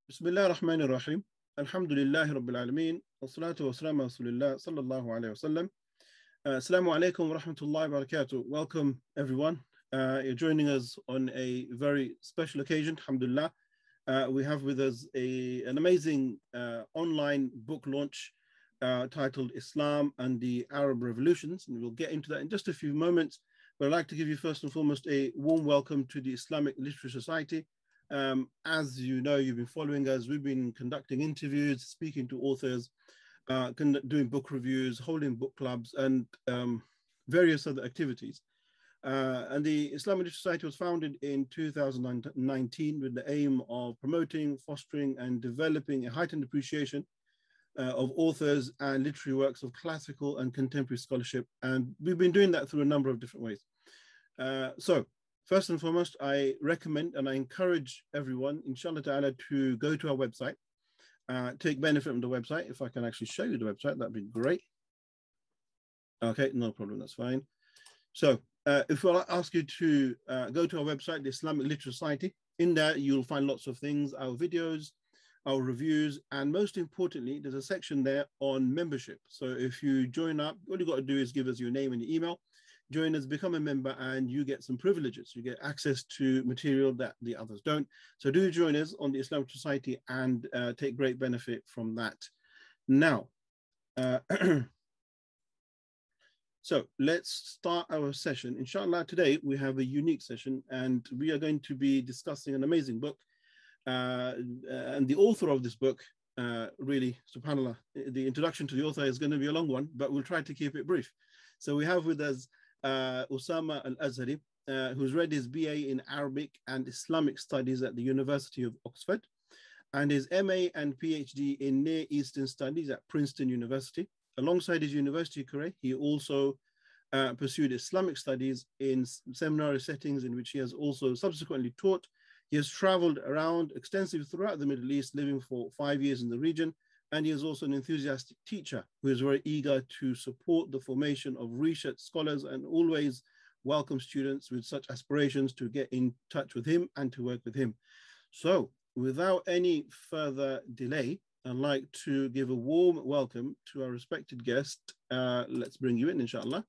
بسم الله الرحمن الرحيم الحمد لله رب العالمين والصلاة والسلام على رسول الله صلى الله عليه وسلم. Assalamu alaikum wa rahmatullahi wa barakatuh. Welcome everyone. You're joining us on a very special occasion, alhamdulillah. We have with us an amazing online book launch titled Islam and the Arab Revolutions, and we'll get into that in just a few moments. But I'd like to give you first and foremost a warm welcome to the Islamic Literary Society. As you know, you've been following us. We've been conducting interviews, speaking to authors, doing book reviews, holding book clubs, and various other activities. And the Islamic Literary Society was founded in 2019 with the aim of promoting, fostering, and developing a heightened appreciation of authors and literary works of classical and contemporary scholarship. And we've been doing that through a number of different ways. So first and foremost, I recommend and I encourage everyone, inshallah ta'ala, to go to our website, take benefit from the website. If I can actually show you the website, that'd be great. Okay, no problem, that's fine. So if I ask you to go to our website, the Islamic Literary Society, in there you'll find lots of things, our videos, our reviews, and most importantly, there's a section there on membership. So if you join up, all you got to do is give us your name and your email, join us, become a member, and you get some privileges. You get access to material that the others don't. So do join us on the Islamic Society and take great benefit from that. Now, so let's start our session. Inshallah, today we have a unique session and we are going to be discussing an amazing book. And the author of this book, really, subhanAllah, the introduction to the author is going to be a long one, but we'll try to keep it brief. So we have with us Usaama al-Azhari, who's read his BA in Arabic and Islamic Studies at the University of Oxford, and his MA and PhD in Near Eastern Studies at Princeton University. Alongside his university career, he also pursued Islamic studies in seminary settings in which he has also subsequently taught. He has traveled around extensively throughout the Middle East, living for 5 years in the region, and he is also an enthusiastic teacher who is very eager to support the formation of research scholars and always welcome students with such aspirations to get in touch with him and to work with him. So without any further delay, I'd like to give a warm welcome to our respected guest. Let's bring you in, inshallah.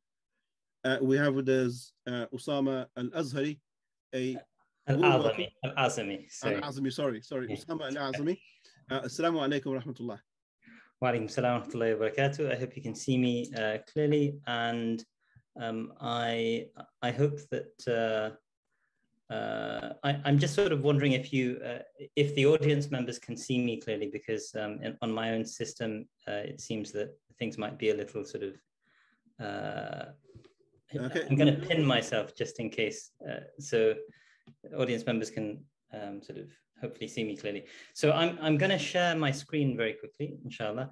We have with us Usaama al-Azhari, al-Azami, al-Azami, sorry, yeah. Usaama al-Azami. Assalamu alaikum wa rahmatullah. Wa alaikum salam wa rahmatullahi wa barakatuh. I hope you can see me clearly, and I hope that I'm just sort of wondering if the audience members can see me clearly, because on my own system it seems that things might be a little sort of okay. I'm going to pin myself just in case, so audience members can sort of hopefully see me clearly. So I'm going to share my screen very quickly, inshallah,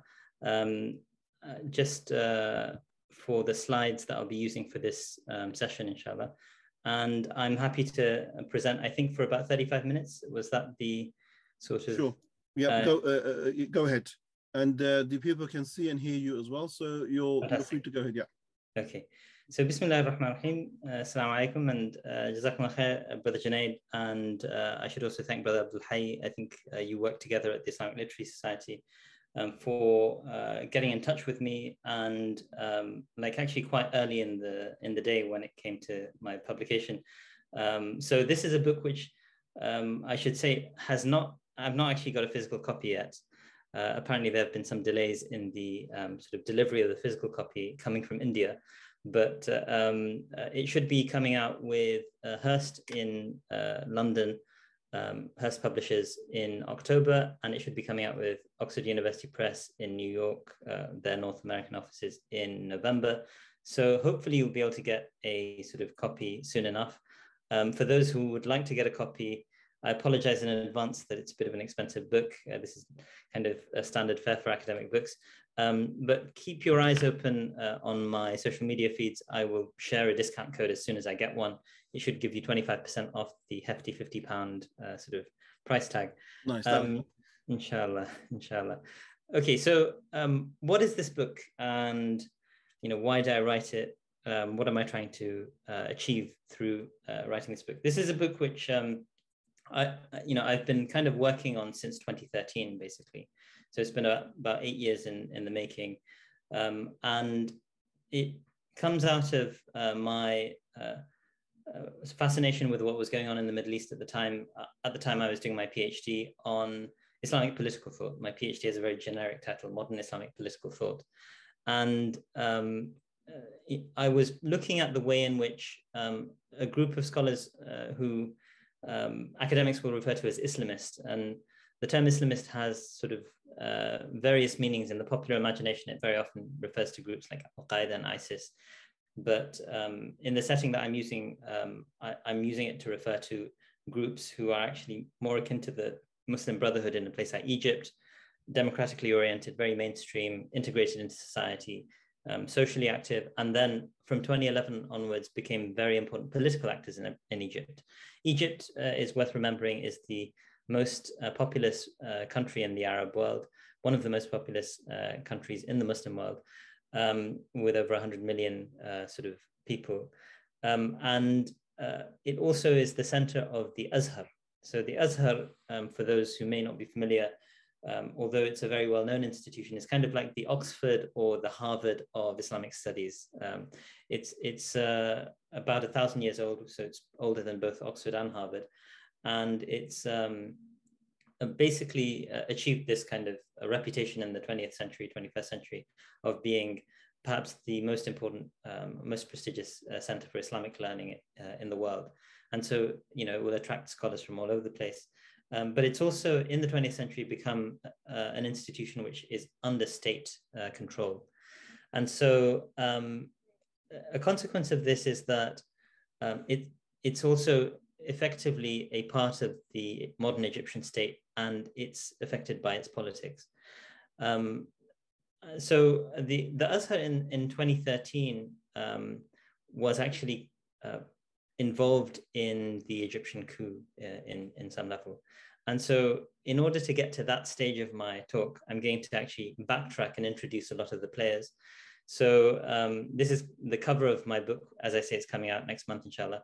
just for the slides that I'll be using for this session, inshallah. And I'm happy to present, I think, for about 35 minutes. Was that the sort of... Sure. Yeah, go ahead. And the people can see and hear you as well. So you're free to go ahead, yeah. Okay. So Bismillah ar-Rahman ar-Rahim. Assalamu alaikum, and Jazakumullah khair, Brother Junaid. And I should also thank Brother Abdul Hayy. I think you work together at the Islamic Literary Society for getting in touch with me, and like actually quite early in the day when it came to my publication. So this is a book which I should say I've not actually got a physical copy yet. Apparently there have been some delays in the sort of delivery of the physical copy coming from India, but it should be coming out with Hurst in London, Hurst Publishers in October, and it should be coming out with Oxford University Press in New York, their North American offices, in November. So hopefully you'll be able to get a sort of copy soon enough. For those who would like to get a copy, I apologize in advance that it's a bit of an expensive book. This is kind of a standard fare for academic books. But keep your eyes open on my social media feeds. I will share a discount code as soon as I get one. It should give you 25% off the hefty £50 sort of price tag. Nice. Inshallah, inshallah. Okay, so what is this book, and why did I write it? What am I trying to achieve through writing this book? This is a book which I've been kind of working on since 2013, basically. So it's been about 8 years in the making. And it comes out of my fascination with what was going on in the Middle East at the time. At the time, I was doing my PhD on Islamic political thought. My PhD is a very generic title, Modern Islamic Political Thought. And I was looking at the way in which a group of scholars who academics will refer to as Islamist, and the term Islamist has sort of various meanings in the popular imagination. It very often refers to groups like Al-Qaeda and ISIS. But in the setting that I'm using it to refer to groups who are actually more akin to the Muslim Brotherhood in a place like Egypt, democratically oriented, very mainstream, integrated into society, socially active, and then from 2011 onwards became very important political actors in Egypt. Egypt, is worth remembering, is the most populous country in the Arab world, one of the most populous countries in the Muslim world, with over 100 million sort of people. And it also is the center of the Azhar. So the Azhar, for those who may not be familiar, although it's a very well-known institution, is kind of like the Oxford or the Harvard of Islamic studies. It's about 1,000 years old, so it's older than both Oxford and Harvard. And it's basically achieved this kind of a reputation in the 20th century, 21st century, of being perhaps the most important, most prestigious center for Islamic learning in the world. And so, it will attract scholars from all over the place. But it's also in the 20th century become an institution which is under state control. And so a consequence of this is that it's also effectively a part of the modern Egyptian state, and it's affected by its politics. So the Azhar in 2013 was actually involved in the Egyptian coup in some level. And so in order to get to that stage of my talk, I'm going to actually backtrack and introduce a lot of the players. So this is the cover of my book. As I say, it's coming out next month, inshallah,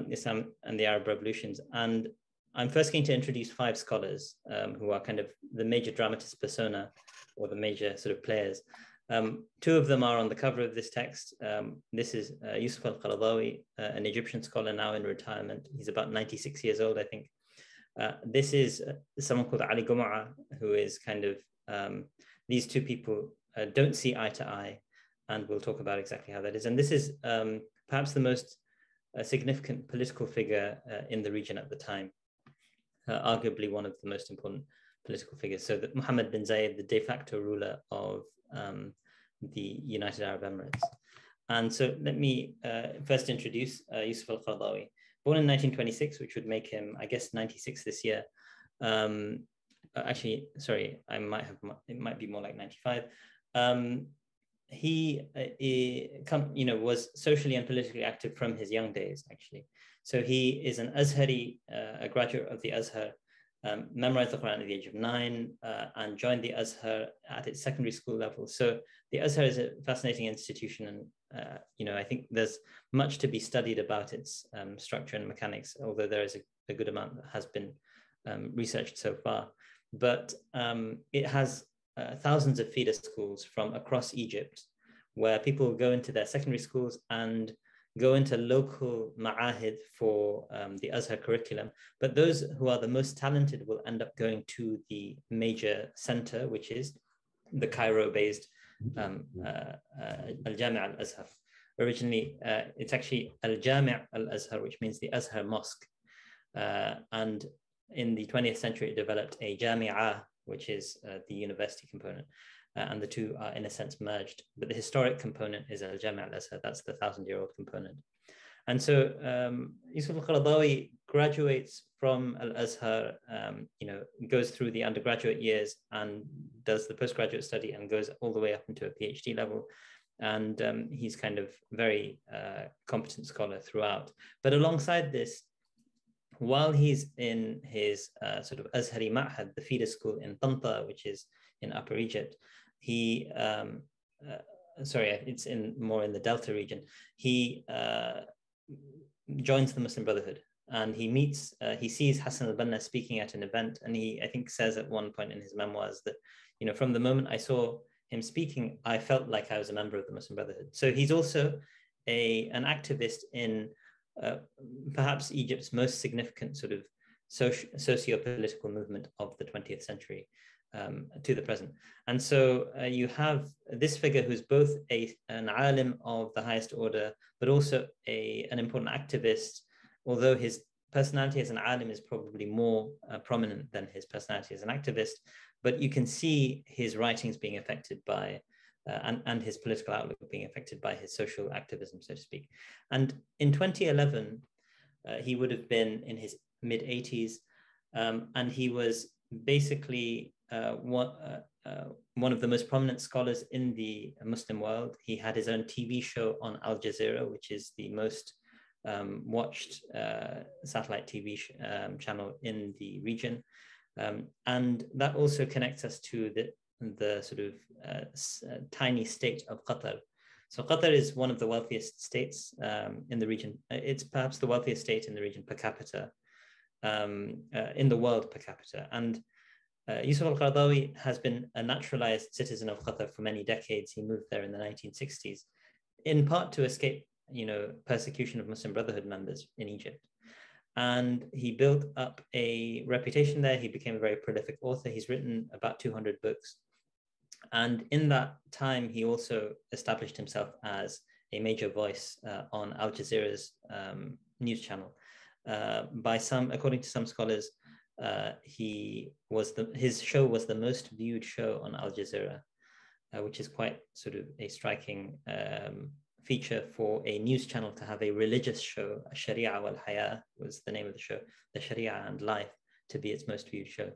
Islam and the Arab Revolutions. And I'm first going to introduce 5 scholars who are kind of the major dramatist persona, or the major sort of players. 2 of them are on the cover of this text. This is Yusuf Karadawi, an Egyptian scholar now in retirement. He's about 96 years old, I think. This is someone called Ali Gomura, who is kind of, these 2 people don't see eye to eye, and we'll talk about exactly how that is. And this is perhaps the most significant political figure in the region at the time, arguably one of the most important political figures. So that Mohammed bin Zayed, the de facto ruler of the United Arab Emirates. And so let me first introduce Yusuf al-Qaradawi. Born in 1926, which would make him, I guess, 96 this year. Actually, sorry, it might be more like 95. He was socially and politically active from his young days, actually. So he is an Azhari, a graduate of the Azhar, memorized the Quran at the age of 9, and joined the Azhar at its secondary school level. So the Azhar is a fascinating institution, and I think there's much to be studied about its structure and mechanics, although there is a good amount that has been researched so far. But it has thousands of feeder schools from across Egypt, where people go into their secondary schools and go into local ma'ahid for the Azhar curriculum. But those who are the most talented will end up going to the major center, which is the Cairo-based Al-Jami' al-Azhar. Originally, it's actually Al-Jami' al-Azhar, which means the Azhar Mosque. And in the 20th century, it developed a Jami'ah, which is the university component. And the 2 are in a sense merged, but the historic component is Al-Jami' al-Azhar. That's the 1,000-year-old component. And so Yusuf al-Qaradawi graduates from Al-Azhar, goes through the undergraduate years and does the postgraduate study and goes all the way up into a PhD level. And he's kind of very competent scholar throughout. But alongside this, while he's in his sort of Azhari Ma'had, the feeder school in Tanta, which is in Upper Egypt, he, it's more in the Delta region, he joins the Muslim Brotherhood. and he sees Hassan al-Banna speaking at an event, and he, I think, says at one point in his memoirs that, from the moment I saw him speaking, I felt like I was a member of the Muslim Brotherhood. So he's also an activist in perhaps Egypt's most significant sort of socio-political movement of the 20th century to the present. And so you have this figure who's both an alim of the highest order, but also an important activist, although his personality as an alim is probably more prominent than his personality as an activist. But you can see his writings being affected by, and his political outlook being affected by his social activism, so to speak. And in 2011, he would have been in his mid-80s, and he was basically one of the most prominent scholars in the Muslim world. He had his own TV show on Al Jazeera, which is the most watched satellite TV channel in the region. And that also connects us to the sort of tiny state of Qatar. So Qatar is one of the wealthiest states in the region. It's perhaps the wealthiest state in the region per capita, in the world per capita. And Yusuf al-Qaradawi has been a naturalized citizen of Qatar for many decades. He moved there in the 1960s, in part to escape, persecution of Muslim Brotherhood members in Egypt. And he built up a reputation there. He became a very prolific author. He's written about 200 books. And in that time, he also established himself as a major voice on Al Jazeera's news channel. According to some scholars, his show was the most viewed show on Al Jazeera, which is quite sort of a striking feature for a news channel to have a religious show. Sharia wal Haya was the name of the show, the Sharia and Life, to be its most viewed show.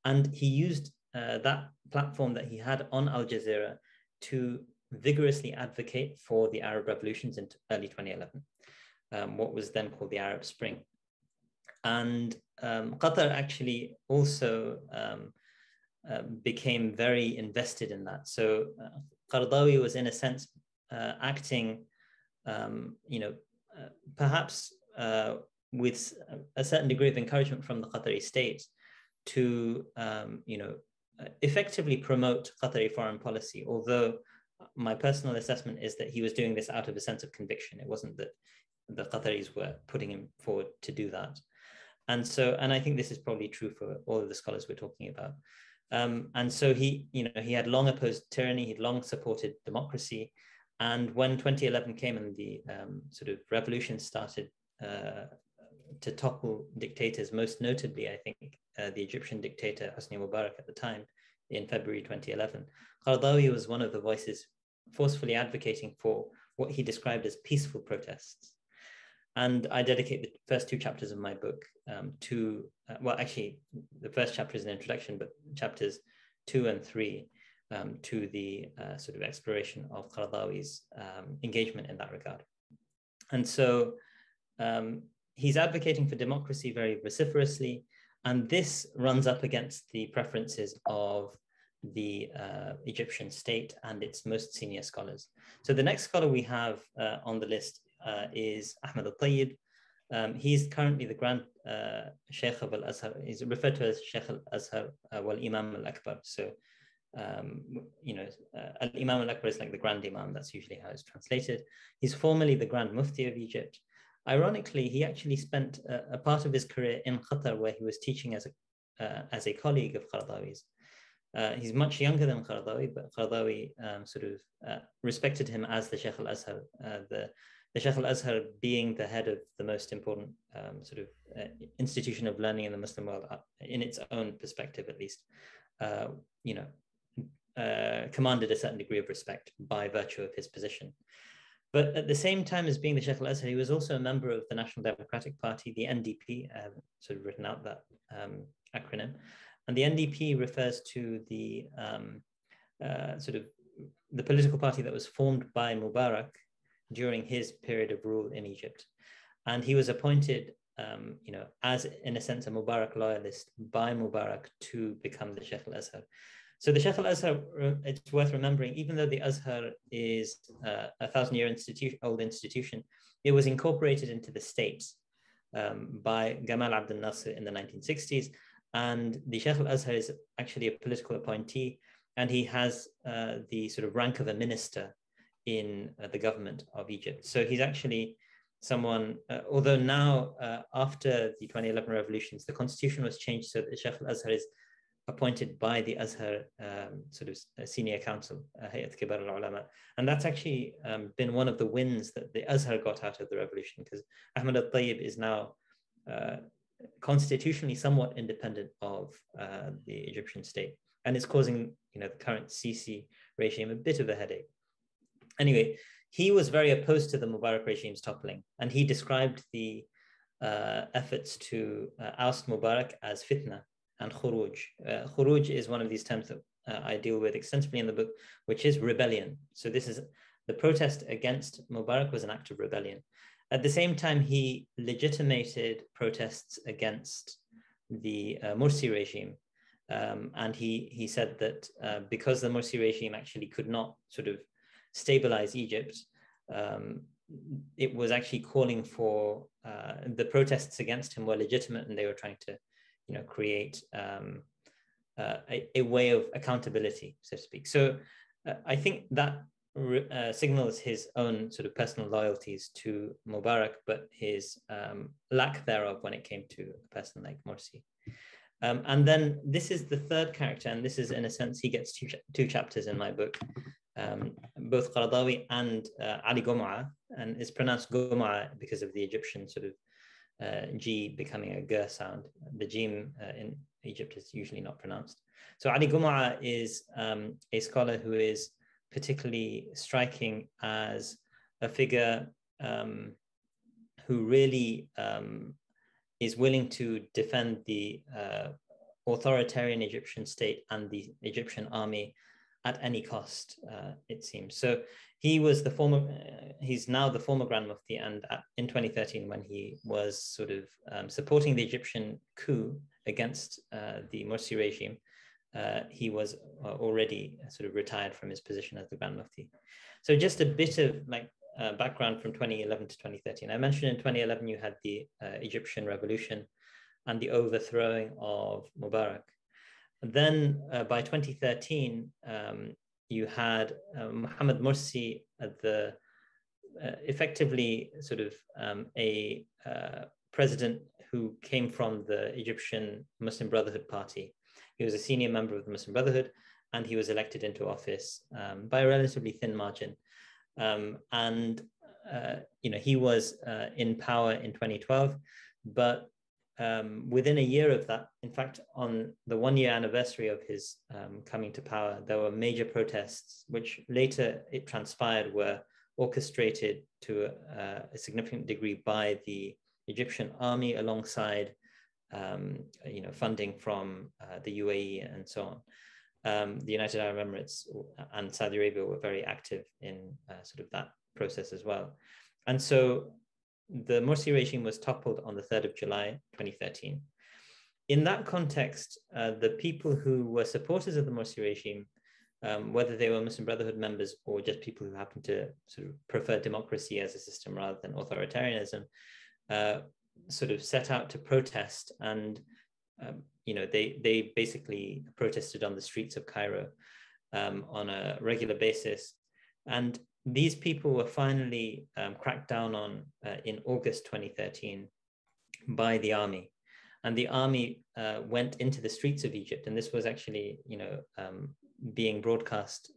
And he used that platform that he had on Al Jazeera to vigorously advocate for the Arab revolutions in early 2011, what was then called the Arab Spring. And Qatar actually also became very invested in that. So Qaradawi was, in a sense, acting, perhaps with a certain degree of encouragement from the Qatari state to, effectively promote Qatari foreign policy. Although my personal assessment is that he was doing this out of a sense of conviction. It wasn't that the Qataris were putting him forward to do that. And I think this is probably true for all of the scholars we're talking about. And so he had long opposed tyranny, he'd long supported democracy. And when 2011 came and the sort of revolution started to topple dictators, most notably, I think, the Egyptian dictator Hosni Mubarak at the time, in February 2011, Qaradawi was one of the voices forcefully advocating for what he described as peaceful protests. And I dedicate the first two chapters of my book to, actually, the first chapter is an introduction, but chapters 2 and 3 to the sort of exploration of Qaradawi's engagement in that regard. And so he's advocating for democracy very vociferously, and this runs up against the preferences of the Egyptian state and its most senior scholars. So the next scholar we have on the list is Ahmed al-Tayyib. He's currently the Grand Sheikh of al-Azhar. He's referred to as Sheikh al-Azhar wal Imam al-Akbar. So, al-Imam al-Akbar is like the Grand Imam. That's usually how it's translated. He's formerly the Grand Mufti of Egypt. Ironically, he actually spent a part of his career in Qatar, where he was teaching as a colleague of Qaradawi's. He's much younger than Qaradawi, but Qaradawi respected him as the Sheikh al-Azhar, the Sheikh al-Azhar being the head of the most important institution of learning in the Muslim world, in its own perspective at least, commanded a certain degree of respect by virtue of his position. But at the same time as being the Sheikh al-Azhar, he was also a member of the National Democratic Party, the NDP, sort of written out that acronym. And the NDP refers to the the political party that was formed by Mubarak during his period of rule in Egypt. And he was appointed, as in a sense, a Mubarak loyalist by Mubarak to become the Sheikh al-Azhar. So the Sheikh al-Azhar, it's worth remembering, even though the Azhar is a 1,000-year old institution, it was incorporated into the state by Gamal Abdel Nasser in the 1960s. And the Sheikh al-Azhar is actually a political appointee, and he has the sort of rank of a minister in the government of Egypt. So he's actually someone, although now after the 2011 revolutions, the constitution was changed so that the Sheikh al-Azhar is appointed by the Azhar sort of senior council, Hayat Kibar al-Ulama. And that's actually been one of the wins that the Azhar got out of the revolution, because Ahmad al-Tayyib is now constitutionally somewhat independent of the Egyptian state. And it's causing, the current Sisi regime a bit of a headache. Anyway, he was very opposed to the Mubarak regime's toppling, and he described the efforts to oust Mubarak as fitna and khuruj. Khuruj is one of these terms that I deal with extensively in the book, which is rebellion. So this is the protest against Mubarak was an act of rebellion. At the same time, he legitimated protests against the Morsi regime. And he said that because the Morsi regime actually could not sort of stabilize Egypt, it was actually calling for the protests against him were legitimate, and they were trying to create a way of accountability, so to speak. So I think that signals his own sort of personal loyalties to Mubarak, but his lack thereof when it came to a person like Morsi. And then this is the third character, and this is, in a sense, he gets two chapters in my book, both Karadawi and Ali Gomura, and it's pronounced Gomura because of the Egyptian sort of G becoming a G sound. The Jim in Egypt is usually not pronounced. So Ali Gomura is a scholar who is particularly striking as a figure who really is willing to defend the authoritarian Egyptian state and the Egyptian army at any cost, it seems. So he was the former, he's now the former Grand Mufti, and in 2013, when he was sort of supporting the Egyptian coup against the Morsi regime, he was already sort of retired from his position as the Grand Mufti. So just a bit of background from 2011 to 2013. I mentioned in 2011, you had the Egyptian revolution and the overthrowing of Mubarak. Then by 2013, you had Mohamed Morsi at the effectively sort of a president who came from the Egyptian Muslim Brotherhood Party. He was a senior member of the Muslim Brotherhood, and he was elected into office by a relatively thin margin. He was in power in 2012, but within a year of that, in fact, on the 1-year anniversary of his coming to power, there were major protests, which later it transpired were orchestrated to a significant degree by the Egyptian army alongside funding from the UAE and so on. The United Arab Emirates and Saudi Arabia were very active in sort of that process as well. And so the Morsi regime was toppled on the 3rd of July, 2013. In that context, the people who were supporters of the Morsi regime, whether they were Muslim Brotherhood members or just people who happened to sort of prefer democracy as a system rather than authoritarianism, sort of set out to protest, and they basically protested on the streets of Cairo on a regular basis. And these people were finally cracked down on in August 2013 by the army. And the army went into the streets of Egypt, and this was actually being broadcast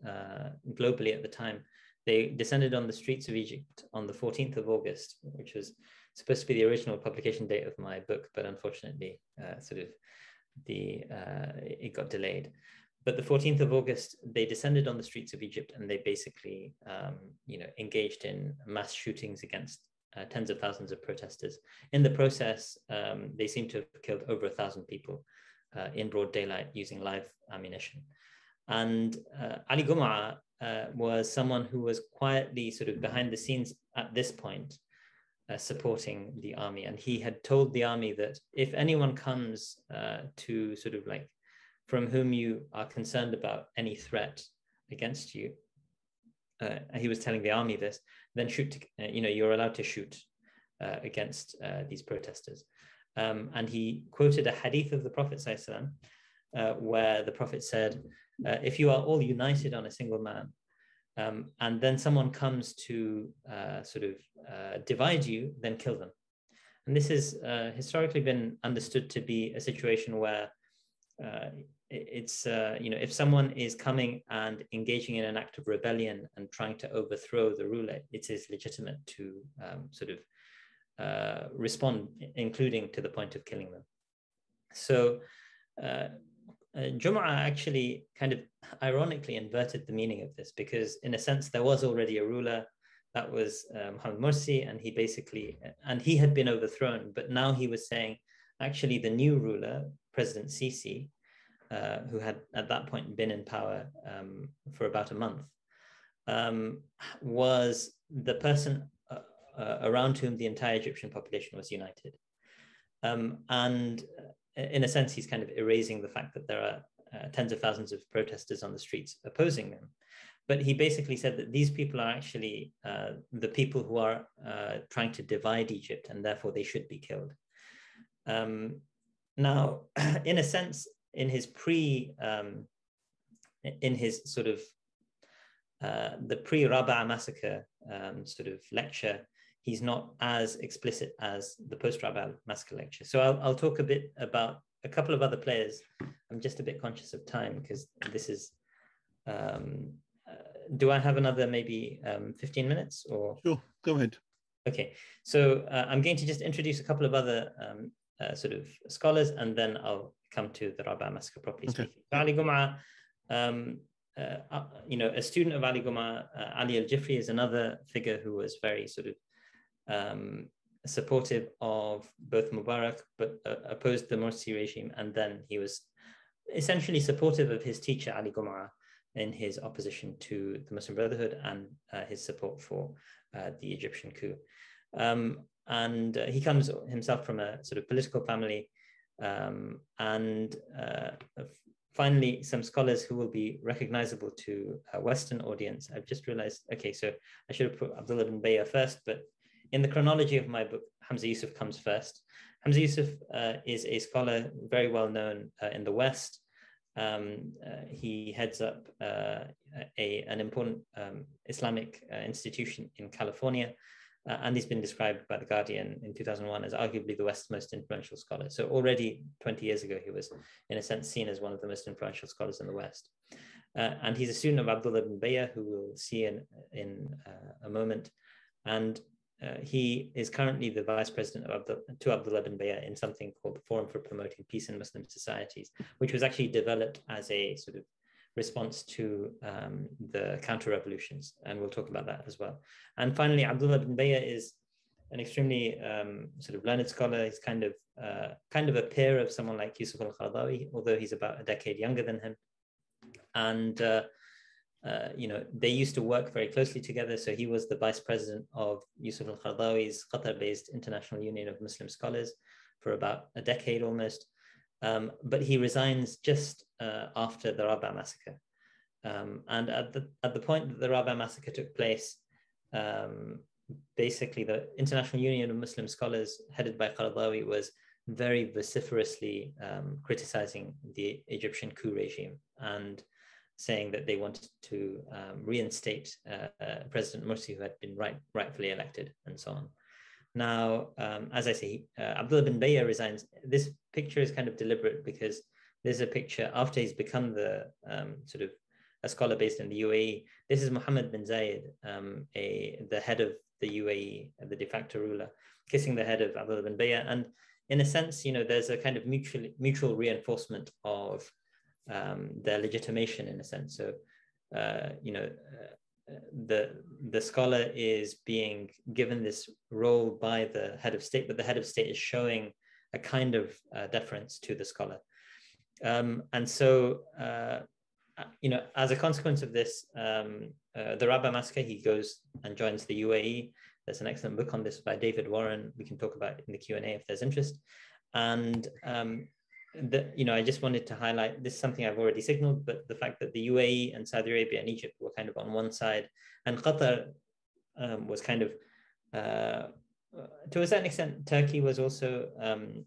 globally at the time. They descended on the streets of Egypt on the 14th of August, which was supposed to be the original publication date of my book, but unfortunately, it got delayed. But the 14th of August, they descended on the streets of Egypt, and they basically, engaged in mass shootings against tens of thousands of protesters. In the process, they seem to have killed over 1,000 people in broad daylight using live ammunition. And Ali Gomura was someone who was quietly sort of behind the scenes at this point, supporting the army. And he had told the army that if anyone comes to sort of like from whom you are concerned about any threat against you, he was telling the army this, then shoot, you're allowed to shoot. against these protesters. And he quoted a hadith of the Prophet ﷺ, where the Prophet said, if you are all united on a single man, and then someone comes to divide you, then kill them. And this has historically been understood to be a situation where if someone is coming and engaging in an act of rebellion and trying to overthrow the ruler, it is legitimate to respond, including to the point of killing them. So Jum'ah actually kind of ironically inverted the meaning of this, because in a sense there was already a ruler, that was Mohammed Morsi, and he had been overthrown, but now he was saying actually the new ruler, President Sisi, who had at that point been in power for about a month, was the person around whom the entire Egyptian population was united. And in a sense, he's kind of erasing the fact that there are tens of thousands of protesters on the streets opposing them. But he basically said that these people are actually the people who are trying to divide Egypt, and therefore they should be killed. Now, in a sense, in his the pre-Rabaa massacre lecture, he's not as explicit as the post-Rabaa massacre lecture. So I'll talk a bit about a couple of other players. I'm just a bit conscious of time because this is, do I have another maybe 15 minutes or? Sure, go ahead. Okay, so I'm going to just introduce a couple of other scholars, and then I'll come to the Rabaa massacre properly speaking. So Ali Gomura, a student of Ali Gomura, Ali al-Jifri is another figure who was very supportive of both Mubarak, but opposed the Morsi regime, and then he was essentially supportive of his teacher Ali Gomura in his opposition to the Muslim Brotherhood and his support for the Egyptian coup. And he comes himself from a sort of political family, and finally, some scholars who will be recognizable to a Western audience. I've just realized, okay, so I should have put Abdullah Bin Bayer first, but in the chronology of my book, Hamza Yusuf comes first. Hamza Yusuf is a scholar very well known in the West. He heads up an important Islamic institution in California, and he's been described by The Guardian in 2001 as arguably the West's most influential scholar. So already 20 years ago, he was, in a sense, seen as one of the most influential scholars in the West. And he's a student of Abdullah Bin Bayer, who we'll see in a moment. And he is currently the vice president to Abdullah Bin Bayer in something called the Forum for Promoting Peace in Muslim Societies, which was actually developed as a sort of response to the counter-revolutions, and we'll talk about that as well. And finally, Abdullah Bin Bayer is an extremely learned scholar. He's kind of a peer of someone like Yusuf al-Qaradawi, although he's about a decade younger than him. And they used to work very closely together. So he was the vice president of Yusuf al-Qaradawi's Qatar-based International Union of Muslim Scholars for about a decade almost. But he resigns just after the Rabaa massacre. And at the point that the Rabaa massacre took place, basically the International Union of Muslim Scholars, headed by Qaradawi, was very vociferously criticizing the Egyptian coup regime and saying that they wanted to reinstate President Morsi, who had been rightfully elected, and so on. Now, as I say, Abdullah Bin Bayer resigns. This picture is kind of deliberate because there's a picture after he's become the a scholar based in the UAE. This is Mohammed bin Zayed, the head of the UAE, the de facto ruler, kissing the head of Abdullah Bin Bayer. And in a sense, there's a kind of mutual reinforcement of their legitimation, in a sense. So, the scholar is being given this role by the head of state, but the head of state is showing a kind of deference to the scholar. And so, as a consequence of this, the Rabaa massacre, he goes and joins the UAE. There's an excellent book on this by David Warren. We can talk about it in the Q&A if there's interest. And I just wanted to highlight, this is something I've already signaled, but the fact that the UAE and Saudi Arabia and Egypt were kind of on one side, and Qatar was kind of to a certain extent, Turkey was also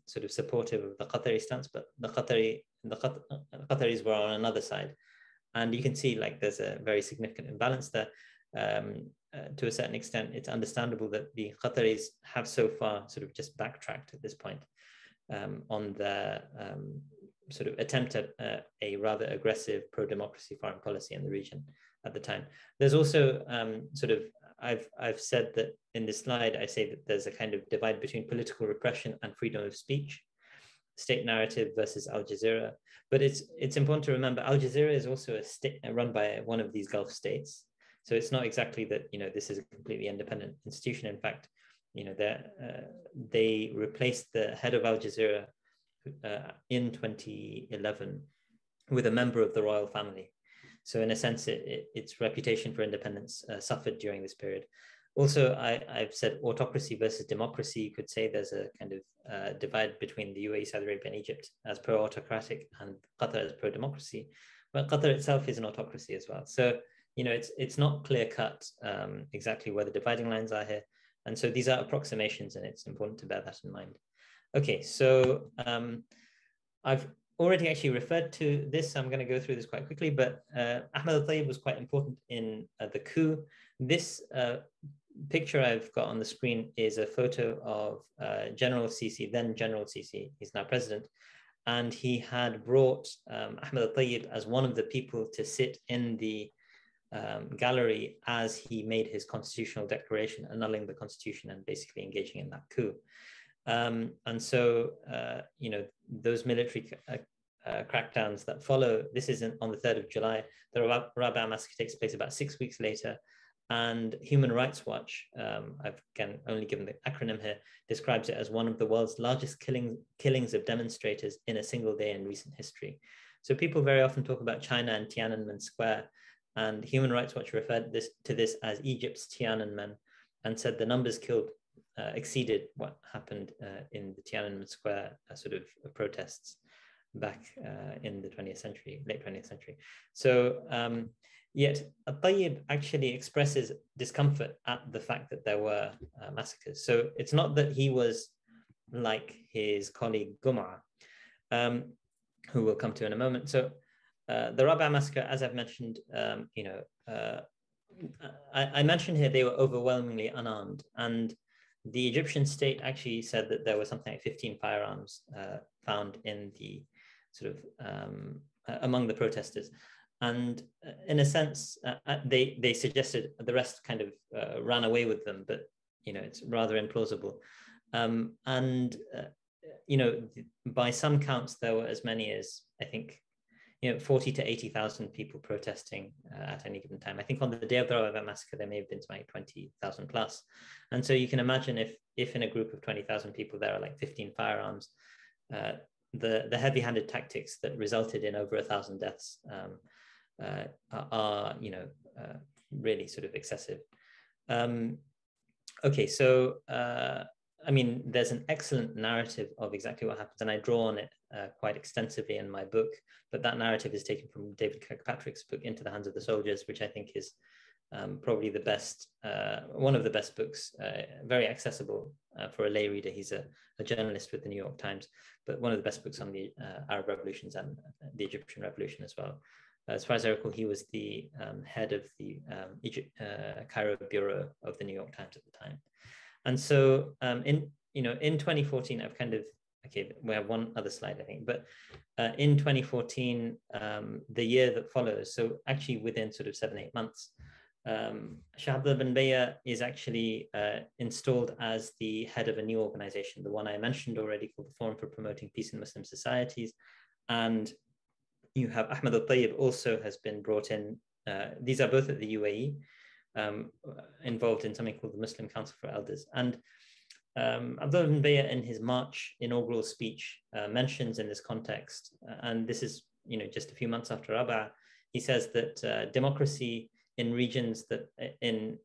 sort of supportive of the Qatari stance, but the Qataris were on another side. And you can see like there's a very significant imbalance there. To a certain extent, it's understandable that the Qataris have so far sort of just backtracked at this point on their sort of attempt at a rather aggressive pro-democracy foreign policy in the region at the time. There's also sort of, I've said that in this slide, I say that there's a kind of divide between political repression and freedom of speech, state narrative versus Al Jazeera. But it's important to remember Al Jazeera is also a state run by one of these Gulf states. So it's not exactly that, you know, this is a completely independent institution. In fact, you know, they replaced the head of Al Jazeera in 2011 with a member of the royal family. So in a sense, its reputation for independence suffered during this period. Also, I've said autocracy versus democracy. You could say there's a kind of divide between the UAE, Saudi Arabia, and Egypt as pro-autocratic and Qatar as pro-democracy. But Qatar itself is an autocracy as well. So, you know, it's not clear-cut exactly where the dividing lines are here. And so these are approximations, and it's important to bear that in mind. Okay, so I've already actually referred to this. I'm going to go through this quite quickly, but Ahmed al-Tayyib was quite important in the coup. This picture I've got on the screen is a photo of General Sisi, then General Sisi, he's now president, and he had brought Ahmed al-Tayyib as one of the people to sit in the gallery as he made his constitutional declaration, annulling the constitution and basically engaging in that coup. And so, you know, those military crackdowns that follow, this is on the 3rd of July, the Rabaa massacre takes place about 6 weeks later. And Human Rights Watch, I've again only given the acronym here, describes it as one of the world's largest killings of demonstrators in a single day in recent history. So people very often talk about China and Tiananmen Square, and Human Rights Watch referred to this as Egypt's Tiananmen, and said the numbers killed exceeded what happened in the Tiananmen Square sort of protests back in the 20th century, late 20th century. So yet al-Tayyib actually expresses discomfort at the fact that there were massacres. So it's not that he was like his colleague Gomura, who we'll come to in a moment. So the Rabaa massacre, as I've mentioned, you know, I mentioned here they were overwhelmingly unarmed, and the Egyptian state actually said that there was something like 15 firearms found in the sort of among the protesters. And in a sense, they suggested the rest kind of ran away with them, but, you know, it's rather implausible. You know, by some counts, there were as many as, I think, you know, 40 to 80,000 people protesting at any given time. I think on the day of the Rabaa massacre, there may have been like 20,000 plus. And so you can imagine if in a group of 20,000 people, there are like 15 firearms, the heavy-handed tactics that resulted in over 1,000 deaths are, you know, really sort of excessive. Okay, so I mean, there's an excellent narrative of exactly what happens, and I draw on it quite extensively in my book, but that narrative is taken from David Kirkpatrick's book, Into the Hands of the Soldiers, which I think is probably the best, one of the best books, very accessible for a lay reader. He's a journalist with the New York Times, but one of the best books on the Arab revolutions and the Egyptian revolution as well. As far as I recall, he was the head of the Cairo bureau of the New York Times at the time. And so in 2014, I've kind of, okay, we have one other slide, I think, but in 2014, the year that follows, so actually within sort of 7-8 months, Abdullah Bin Bayer is actually installed as the head of a new organization, the one I mentioned already, called the Forum for Promoting Peace in Muslim Societies. And you have Ahmed al-Tayyib also has been brought in. These are both at the UAE, involved in something called the Muslim Council for Elders. And Abdullah Bin Bayer, in his March inaugural speech, mentions in this context, and this is, you know, just a few months after Rabaa, he says that democracy in regions that, in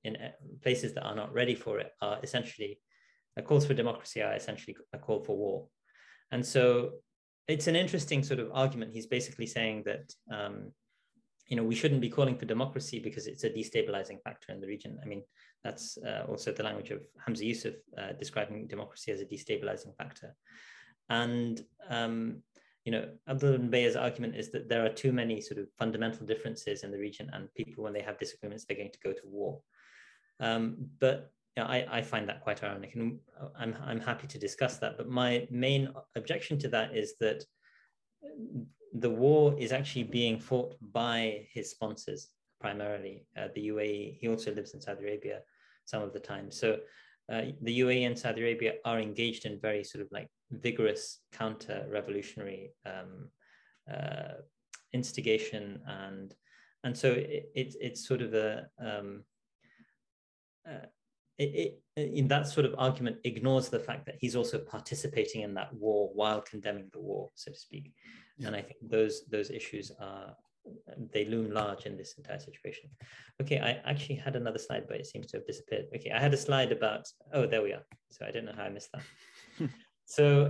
places that are not ready for it, are essentially, calls for democracy are essentially a call for war. And so it's an interesting sort of argument. He's basically saying that we shouldn't be calling for democracy because it's a destabilizing factor in the region. I mean, that's also the language of Hamza Yusuf, describing democracy as a destabilizing factor. And, Abdullah Bin Bayer's argument is that there are too many sort of fundamental differences in the region, and people, when they have disagreements, they're going to go to war. But I find that quite ironic, and I'm happy to discuss that. But my main objection to that is that the war is actually being fought by his sponsors, primarily the UAE. He also lives in Saudi Arabia some of the time. So the UAE and Saudi Arabia are engaged in very sort of like vigorous counter-revolutionary instigation, and so it's sort of in that sort of argument ignores the fact that he's also participating in that war while condemning the war, so to speak. Yeah. And I think those issues they loom large in this entire situation. Okay, I actually had another slide, but it seems to have disappeared. Okay, I had a slide about, oh, there we are. So I don't know how I missed that. So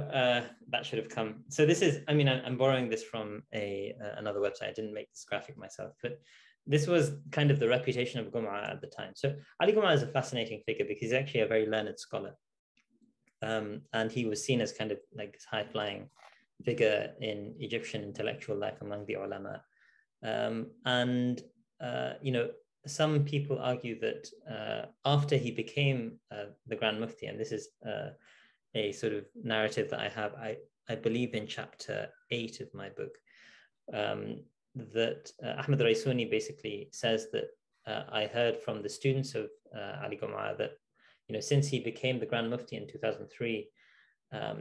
that should have come. So this is, I mean, I'm borrowing this from another website. I didn't make this graphic myself, but this was kind of the reputation of Gomura at the time. So Ali Gomura is a fascinating figure because he's actually a very learned scholar. And he was seen as kind of like this high-flying figure in Egyptian intellectual life among the Ulama. Some people argue that after he became the Grand Mufti, and this is a sort of narrative that I have, I believe in chapter 8 of my book, that Ahmed Raisuni basically says that I heard from the students of Ali Gomura that, since he became the Grand Mufti in 2003,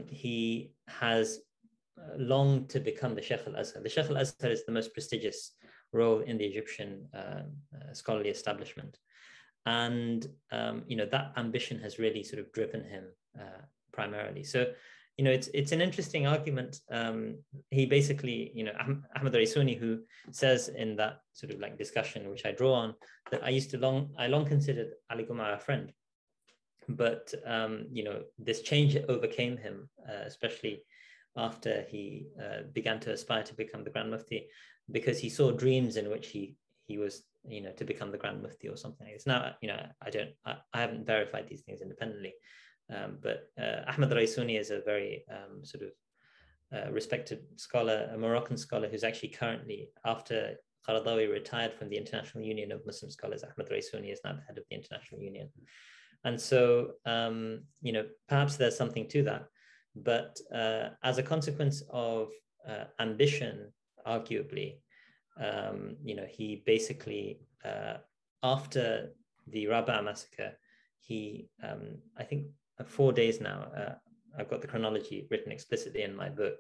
he has longed to become the Sheikh al-Azhar. The Sheikh al-Azhar is the most prestigious role in the Egyptian scholarly establishment. And, that ambition has really sort of driven him primarily. So, it's an interesting argument. He basically, Ahmed Raisuni, who says in that sort of like discussion, which I draw on, that I long considered Ali Gomura a friend. But, this change overcame him, especially after he began to aspire to become the Grand Mufti, because he saw dreams in which he was, to become the Grand Mufti or something like this. Now, I haven't verified these things independently, but Ahmed Raisuni is a very sort of respected scholar, a Moroccan scholar who's actually currently, after Karadawi retired from the International Union of Muslim Scholars, Ahmed Raisuni is now the head of the International Union. And so, perhaps there's something to that. But as a consequence of ambition, arguably, he basically, after the Rabaa massacre, he, I think 4 days now, I've got the chronology written explicitly in my book.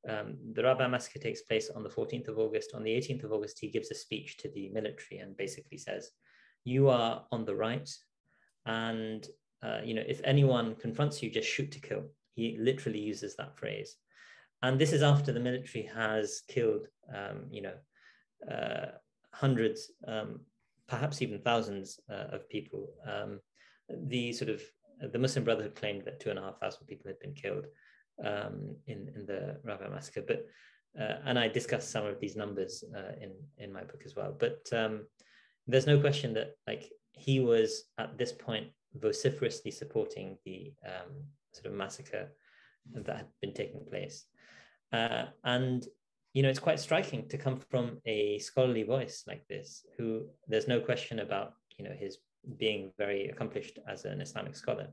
The Rabaa massacre takes place on the 14th of August. On the 18th of August, he gives a speech to the military and basically says, you are on the right. And, if anyone confronts you, just shoot to kill. He literally uses that phrase. And this is after the military has killed, hundreds, perhaps even thousands of people. The Muslim Brotherhood claimed that 2,500 people had been killed in the Rabaa massacre. But, and I discussed some of these numbers in my book as well. But there's no question that he was at this point vociferously supporting the sort of massacre that had been taking place. And, it's quite striking to come from a scholarly voice like this, who there's no question about, his being very accomplished as an Islamic scholar.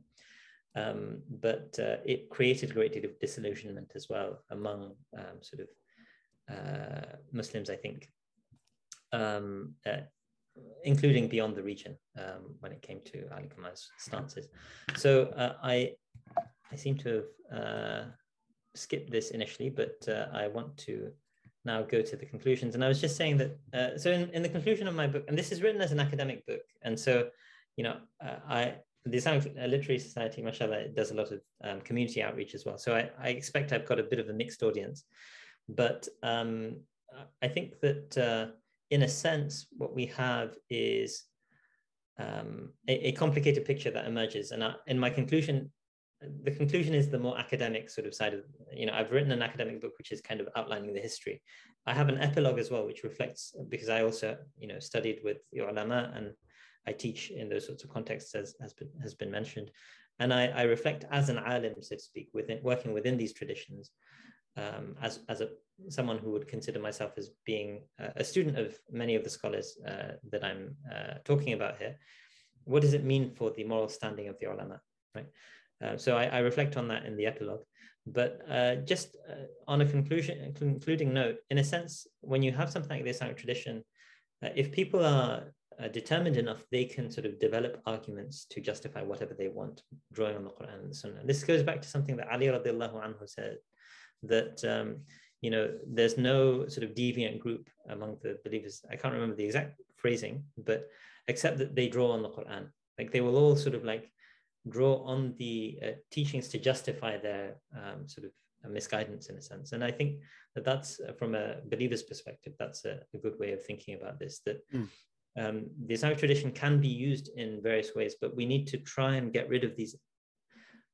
But it created a great deal of disillusionment as well among Muslims, I think, including beyond the region when it came to Ali Gomura's stances. So I seem to have skipped this initially, but I want to now go to the conclusions. And I was just saying that, so in the conclusion of my book, and this is written as an academic book, and so, the Islamic Literary Society, mashallah, does a lot of community outreach as well. So I expect I've got a bit of a mixed audience, but I think that in a sense, what we have is a complicated picture that emerges. And in my conclusion, the conclusion is the more academic sort of side of, I've written an academic book which is kind of outlining the history. I have an epilogue as well, which reflects, because I also, studied with the Ulama and I teach in those sorts of contexts, as has been mentioned. And I reflect as an alim, so to speak, working within these traditions, as someone who would consider myself as being a student of many of the scholars that I'm talking about here. What does it mean for the moral standing of the ulama, right? So I reflect on that in the epilogue. But just on a concluding note, in a sense, when you have something like the Islamic tradition, if people are determined enough, they can sort of develop arguments to justify whatever they want, drawing on the Quran and the Sunnah. This goes back to something that Ali radiallahu anhu said, that there's no sort of deviant group among the believers. I can't remember the exact phrasing, but except that they draw on the Quran. Like they will all sort of like draw on the teachings to justify their sort of misguidance in a sense. And I think that that's from a believer's perspective, that's a good way of thinking about this, that the Islamic tradition can be used in various ways, but we need to try and get rid of these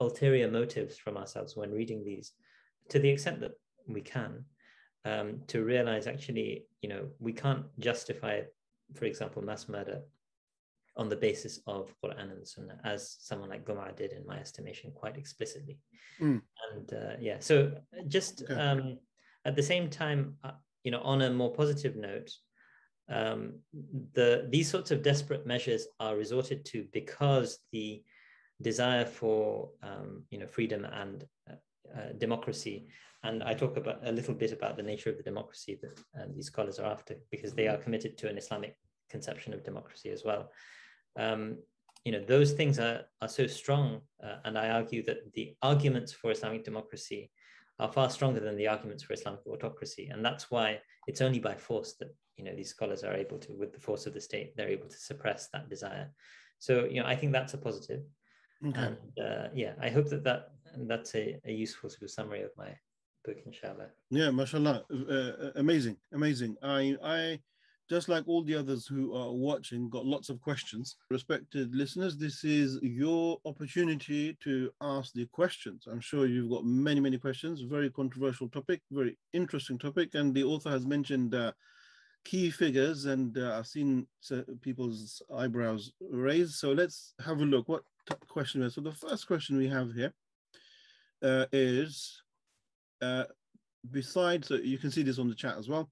ulterior motives from ourselves when reading these, to the extent that we can, to realize actually, we can't justify, for example, mass murder on the basis of Quran and Sunnah, as someone like Gomura did, in my estimation, quite explicitly. And so just at the same time, on a more positive note, these sorts of desperate measures are resorted to because the desire for freedom and democracy, and I talk about a little bit about the nature of the democracy that these scholars are after, because they are committed to an Islamic conception of democracy as well. Those things are so strong, and I argue that the arguments for Islamic democracy are far stronger than the arguments for Islamic autocracy, and that's why it's only by force that these scholars are able to, with the force of the state, they're able to suppress that desire. So I think that's a positive. And I hope that's a useful sort of summary of my book, inshallah. Yeah, mashallah, amazing. I just like all the others who are watching, got lots of questions. Respected listeners, this is your opportunity to ask the questions. I'm sure you've got many questions. Very controversial topic, very interesting topic, and the author has mentioned key figures, and I've seen people's eyebrows raised. So let's have a look. What question is? So the first question we have here is, besides, so you can see this on the chat as well.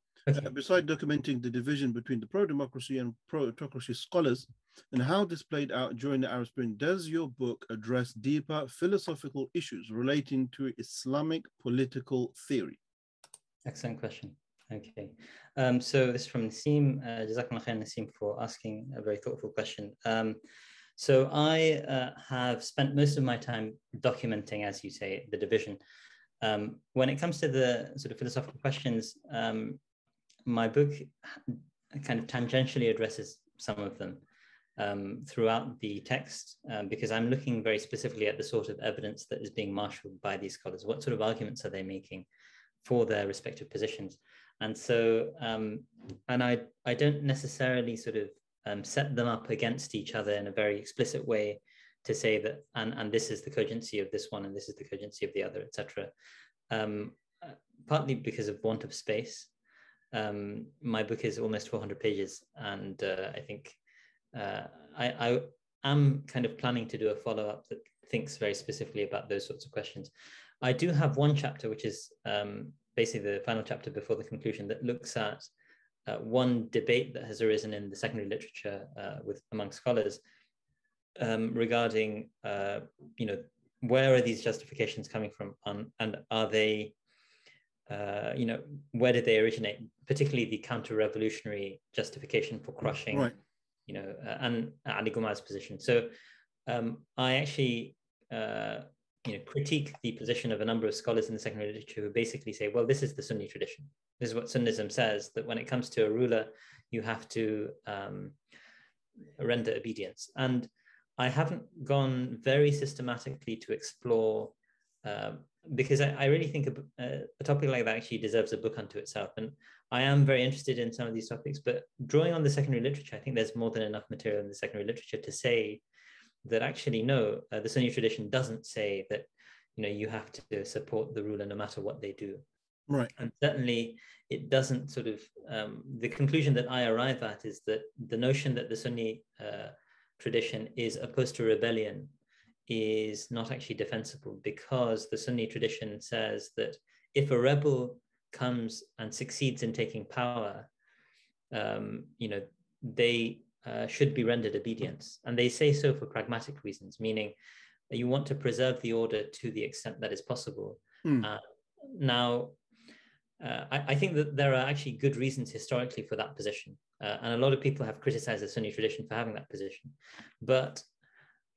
Besides documenting the division between the pro-democracy and pro-autocracy scholars and how this played out during the Arab Spring, does your book address deeper philosophical issues relating to Islamic political theory? Excellent question. Okay, so this is from Nassim. Jazakallah khair, Nassim, for asking a very thoughtful question. So I have spent most of my time documenting, as you say, the division. When it comes to the sort of philosophical questions, my book kind of tangentially addresses some of them throughout the text, because I'm looking very specifically at the sort of evidence that is being marshaled by these scholars. What sort of arguments are they making for their respective positions? And so, and I don't necessarily sort of set them up against each other in a very explicit way to say that, and this is the cogency of this one, and this is the cogency of the other, etc. Partly because of want of space. My book is almost 400 pages, and I think I am kind of planning to do a follow-up that thinks very specifically about those sorts of questions. I do have one chapter, which is basically the final chapter before the conclusion, that looks at one debate that has arisen in the secondary literature among scholars regarding, where are these justifications coming from, and are they, where did they originate? Particularly the counter-revolutionary justification for crushing, and Ali Gomura's position. So I actually, critique the position of a number of scholars in the secondary literature who basically say, well, this is the Sunni tradition. This is what Sunnism says, that when it comes to a ruler, you have to render obedience. And I haven't gone very systematically to explore, because I really think a topic like that actually deserves a book unto itself. And I am very interested in some of these topics, but drawing on the secondary literature, I think there's more than enough material in the secondary literature to say that actually, no, the Sunni tradition doesn't say that, you have to support the ruler no matter what they do. Right. And certainly it doesn't sort of, the conclusion that I arrive at is that the notion that the Sunni tradition is opposed to rebellion is not actually defensible, because the Sunni tradition says that if a rebel comes and succeeds in taking power, they should be rendered obedience. And they say so for pragmatic reasons, meaning that you want to preserve the order to the extent that is possible. Now, I think that there are actually good reasons historically for that position. And a lot of people have criticized the Sunni tradition for having that position. But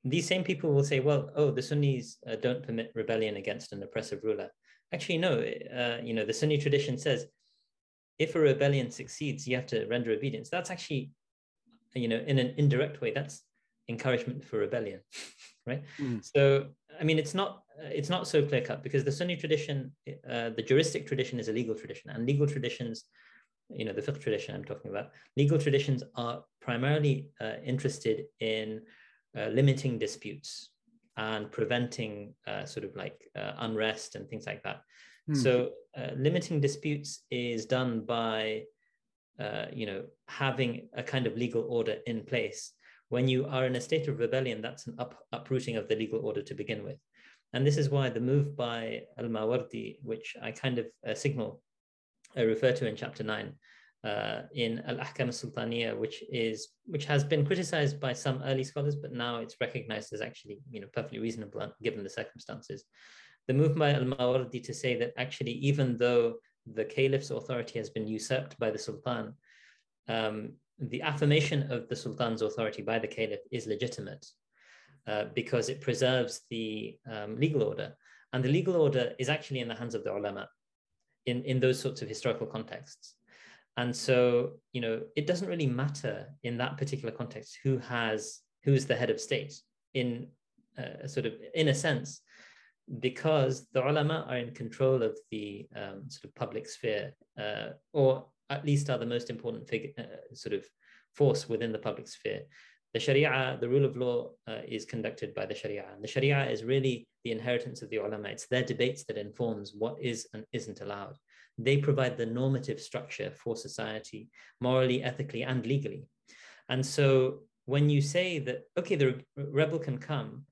these same people will say, well, oh, the Sunnis don't permit rebellion against an oppressive ruler. Actually, no, the Sunni tradition says, if a rebellion succeeds, you have to render obedience. That's actually, in an indirect way, that's encouragement for rebellion, right? So, I mean, it's not so clear cut, because the Sunni tradition, the juristic tradition is a legal tradition, and legal traditions, the fiqh tradition I'm talking about, legal traditions are primarily interested in limiting disputes and preventing sort of like unrest and things like that. So limiting disputes is done by, having a kind of legal order in place. When you are in a state of rebellion, that's an uprooting of the legal order to begin with. And this is why the move by al-Mawardi, which I kind of refer to in chapter 9, in al-Ahkam al-Sultaniya, which has been criticized by some early scholars, but now it's recognized as actually, perfectly reasonable given the circumstances. The move by al-Mawardi to say that actually, even though the caliph's authority has been usurped by the sultan, the affirmation of the sultan's authority by the caliph is legitimate, because it preserves the legal order. And the legal order is actually in the hands of the ulama in those sorts of historical contexts. And so, it doesn't really matter in that particular context who's the head of state in a sense, because the ulama are in control of the sort of public sphere, or at least are the most important sort of force within the public sphere. The Sharia, the rule of law, is conducted by the Sharia. And the Sharia is really the inheritance of the ulama. It's their debates that informs what is and isn't allowed. They provide the normative structure for society, morally, ethically, and legally. And so when you say that, okay, the rebel can come,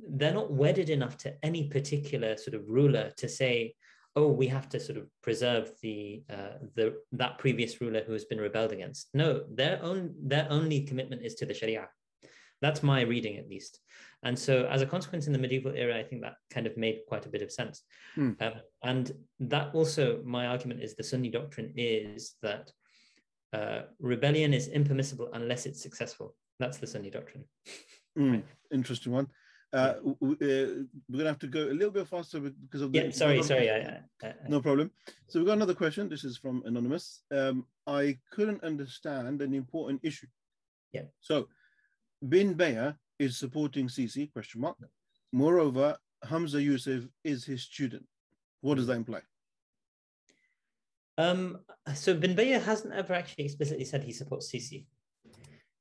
they're not wedded enough to any particular sort of ruler to say, oh, we have to sort of preserve that previous ruler who has been rebelled against. No, their only commitment is to the Sharia. That's my reading, at least. And so as a consequence, in the medieval era, I think that kind of made quite a bit of sense. And that also, my argument is, the Sunni doctrine is that rebellion is impermissible unless it's successful. That's the Sunni doctrine. Right? Interesting one. We're going to have to go a little bit faster because of the... Yeah, sorry. No problem. So we've got another question. This is from Anonymous. I couldn't understand an important issue. Yeah. So, Bin Bayer is supporting Sisi, ? Moreover, Hamza Yusuf is his student. What does that imply? So Bin Bayer hasn't ever actually explicitly said he supports Sisi.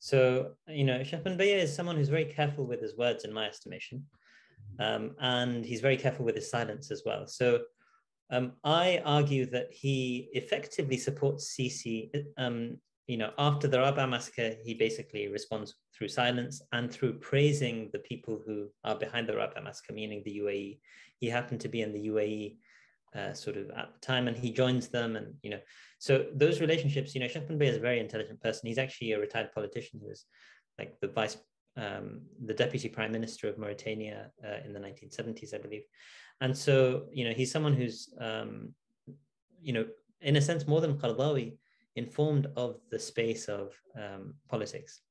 So, Sheikh Bin Bayer is someone who's very careful with his words, in my estimation. And he's very careful with his silence as well. So I argue that he effectively supports Sisi. After the Rabaa massacre, he basically responds through silence and through praising the people who are behind the Rabaa massacre, meaning the UAE. He happened to be in the UAE sort of at the time, and he joins them, and so those relationships, Sheikh Bin Bayer is a very intelligent person. He's actually a retired politician who was like the deputy prime minister of Mauritania in the 1970s, I believe. And so he's someone who's in a sense, more than Karadawi, informed of the space of politics.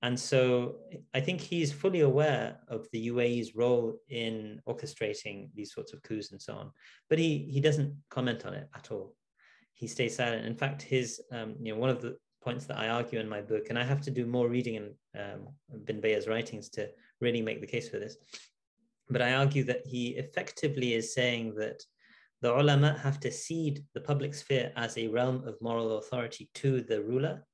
And so I think he's fully aware of the UAE's role in orchestrating these sorts of coups and so on, but he doesn't comment on it at all. He stays silent. In fact, his one of the points that I argue in my book, and I have to do more reading in Bin Bayer's writings to really make the case for this, but I argue that he effectively is saying that the ulama have to cede the public sphere as a realm of moral authority to the ruler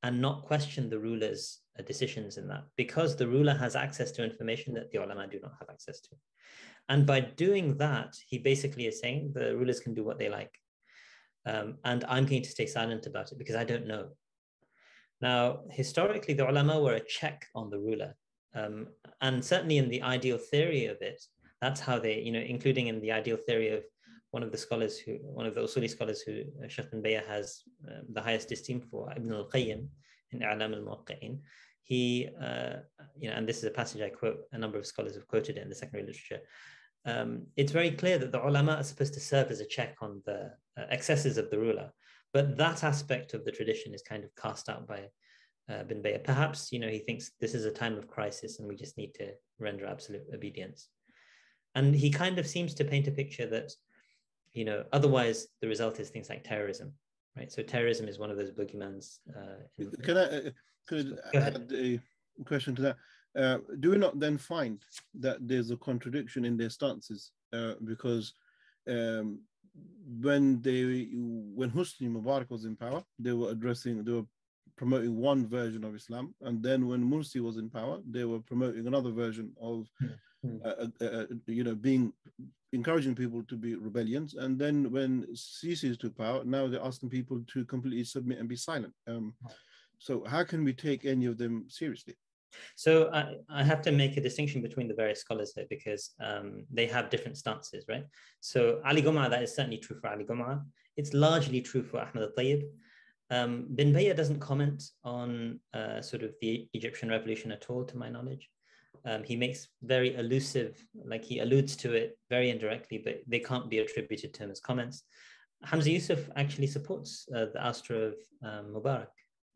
and not question the ruler's decisions in that, because the ruler has access to information that the ulama do not have access to. And by doing that, he basically is saying the rulers can do what they like. And I'm going to stay silent about it because I don't know. Now, historically, the ulama were a check on the ruler. And certainly in the ideal theory of it, that's how they, including in the ideal theory of one of the Usuli scholars who Sheikh bin Bayer has the highest esteem for, Ibn al-Qayyim in I'lam al-Muwaqqi'in. He, and this is a passage I quote, a number of scholars have quoted it in the secondary literature. It's very clear that the ulama are supposed to serve as a check on the excesses of the ruler. But that aspect of the tradition is kind of cast out by Bin Bayer. Perhaps, he thinks this is a time of crisis and we just need to render absolute obedience. And he kind of seems to paint a picture that, otherwise the result is things like terrorism, right? So terrorism is one of those boogeymans. Could I add a question to that? Do we not then find that there's a contradiction in their stances? Because when Hosni Mubarak was in power, they were promoting one version of Islam, and then when Mursi was in power, they were promoting another version of, encouraging people to be rebellions. And then when Sisi took power, now they're asking people to completely submit and be silent. So how can we take any of them seriously? So I have to make a distinction between the various scholars here because they have different stances, right? So Ali Gomura, that is certainly true for Ali Gomura. It's largely true for Ahmed al-Tayyib. Bin Bayer doesn't comment on sort of the Egyptian revolution at all, to my knowledge. He makes very elusive, like he alludes to it very indirectly, but they can't be attributed to him as comments. Hamza Yusuf actually supports the ouster of Mubarak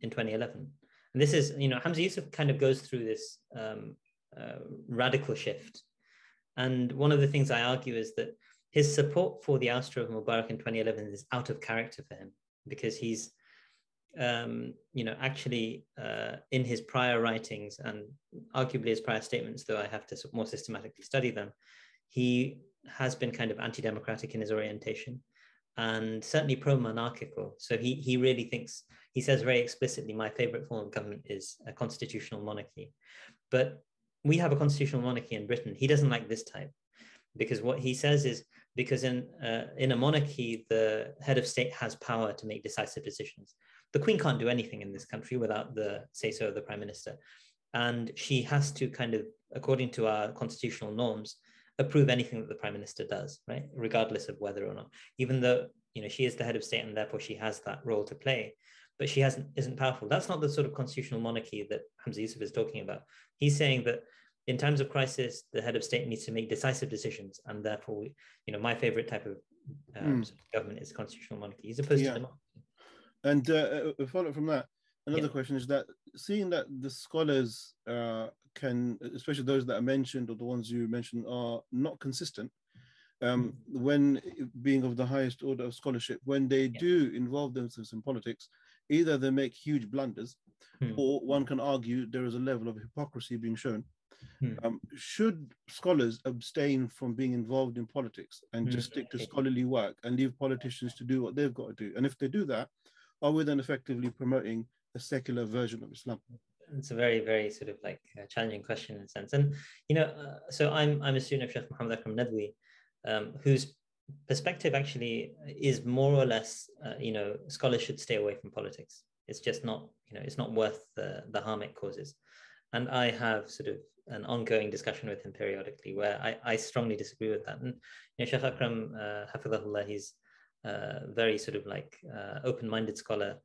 in 2011. And this is, Hamza Yusuf kind of goes through this radical shift. And one of the things I argue is that his support for the ouster of Mubarak in 2011 is out of character for him, because he's, actually in his prior writings and arguably his prior statements, though I have to more systematically study them, he has been kind of anti-democratic in his orientation and certainly pro-monarchical. So he really thinks, he says very explicitly, my favorite form of government is a constitutional monarchy. But we have a constitutional monarchy in Britain. He doesn't like this type, because what he says is, because in a monarchy, the head of state has power to make decisive decisions. The Queen can't do anything in this country without the say-so of the Prime Minister. And she has to kind of, according to our constitutional norms, approve anything that the Prime Minister does, right? Regardless of whether or not, even though, she is the head of state and therefore she has that role to play, but she isn't powerful. That's not the sort of constitutional monarchy that Hamza Yusuf is talking about. He's saying that in times of crisis, the head of state needs to make decisive decisions, and therefore, my favorite type of government is constitutional monarchy, as opposed to democracy. And a follow from that, another question is that, seeing that the scholars can, especially those that are mentioned or the ones you mentioned, are not consistent, when being of the highest order of scholarship, when they do involve themselves in politics, either they make huge blunders, or one can argue there is a level of hypocrisy being shown. Should scholars abstain from being involved in politics and just stick to scholarly work and leave politicians to do what they've got to do? And if they do that, are we then effectively promoting a secular version of Islam? It's a very, very sort of like challenging question in a sense. And, so I'm a student of Sheikh Muhammad Akram Nadwi, whose perspective actually is more or less, scholars should stay away from politics. It's just not, it's not worth the harm it causes. And I have sort of an ongoing discussion with him periodically where I strongly disagree with that. And Sheikh Akram, Hafidhahullah, he's very sort of like open-minded scholar.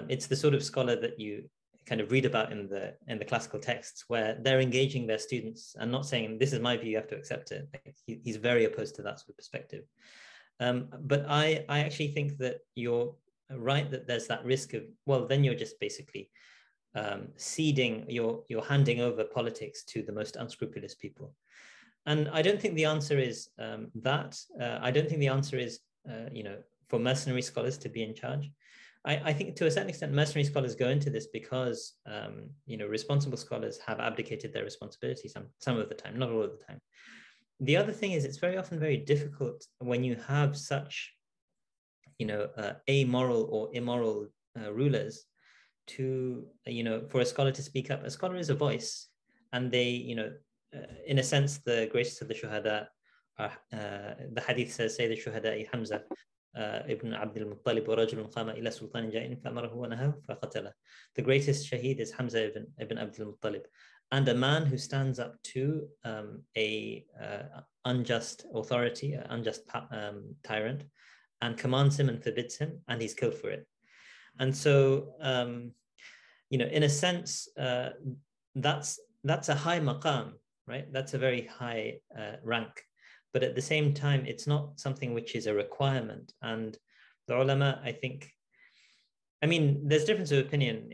It's the sort of scholar that you kind of read about in the classical texts, where they're engaging their students and not saying, this is my view, you have to accept it. He's very opposed to that sort of perspective. But I actually think that you're right that there's that risk of, well, then you're just basically ceding, you're handing over politics to the most unscrupulous people. And I don't think the answer is that. I don't think the answer is, for mercenary scholars to be in charge. I think to a certain extent, mercenary scholars go into this because, responsible scholars have abdicated their responsibility some of the time, not all of the time. The other thing is, it's very often very difficult when you have such, amoral or immoral rulers to, for a scholar to speak up. A scholar is a voice, and they, in a sense, the greatest of the shuhada are, the hadith says, say the shuhada Hamza ibn Abdul Muttalib wa rajulun qama ila sultanin ja'in fa'amarahu wa nahahu faqatala. The greatest shaheed is Hamza ibn Abdul Muttalib, and a man who stands up to a unjust authority, an unjust tyrant, and commands him and forbids him, and he's killed for it. And so, in a sense, that's a high maqam, right? That's a very high rank. But at the same time, it's not something which is a requirement. And the ulama, I think, there's difference of opinion.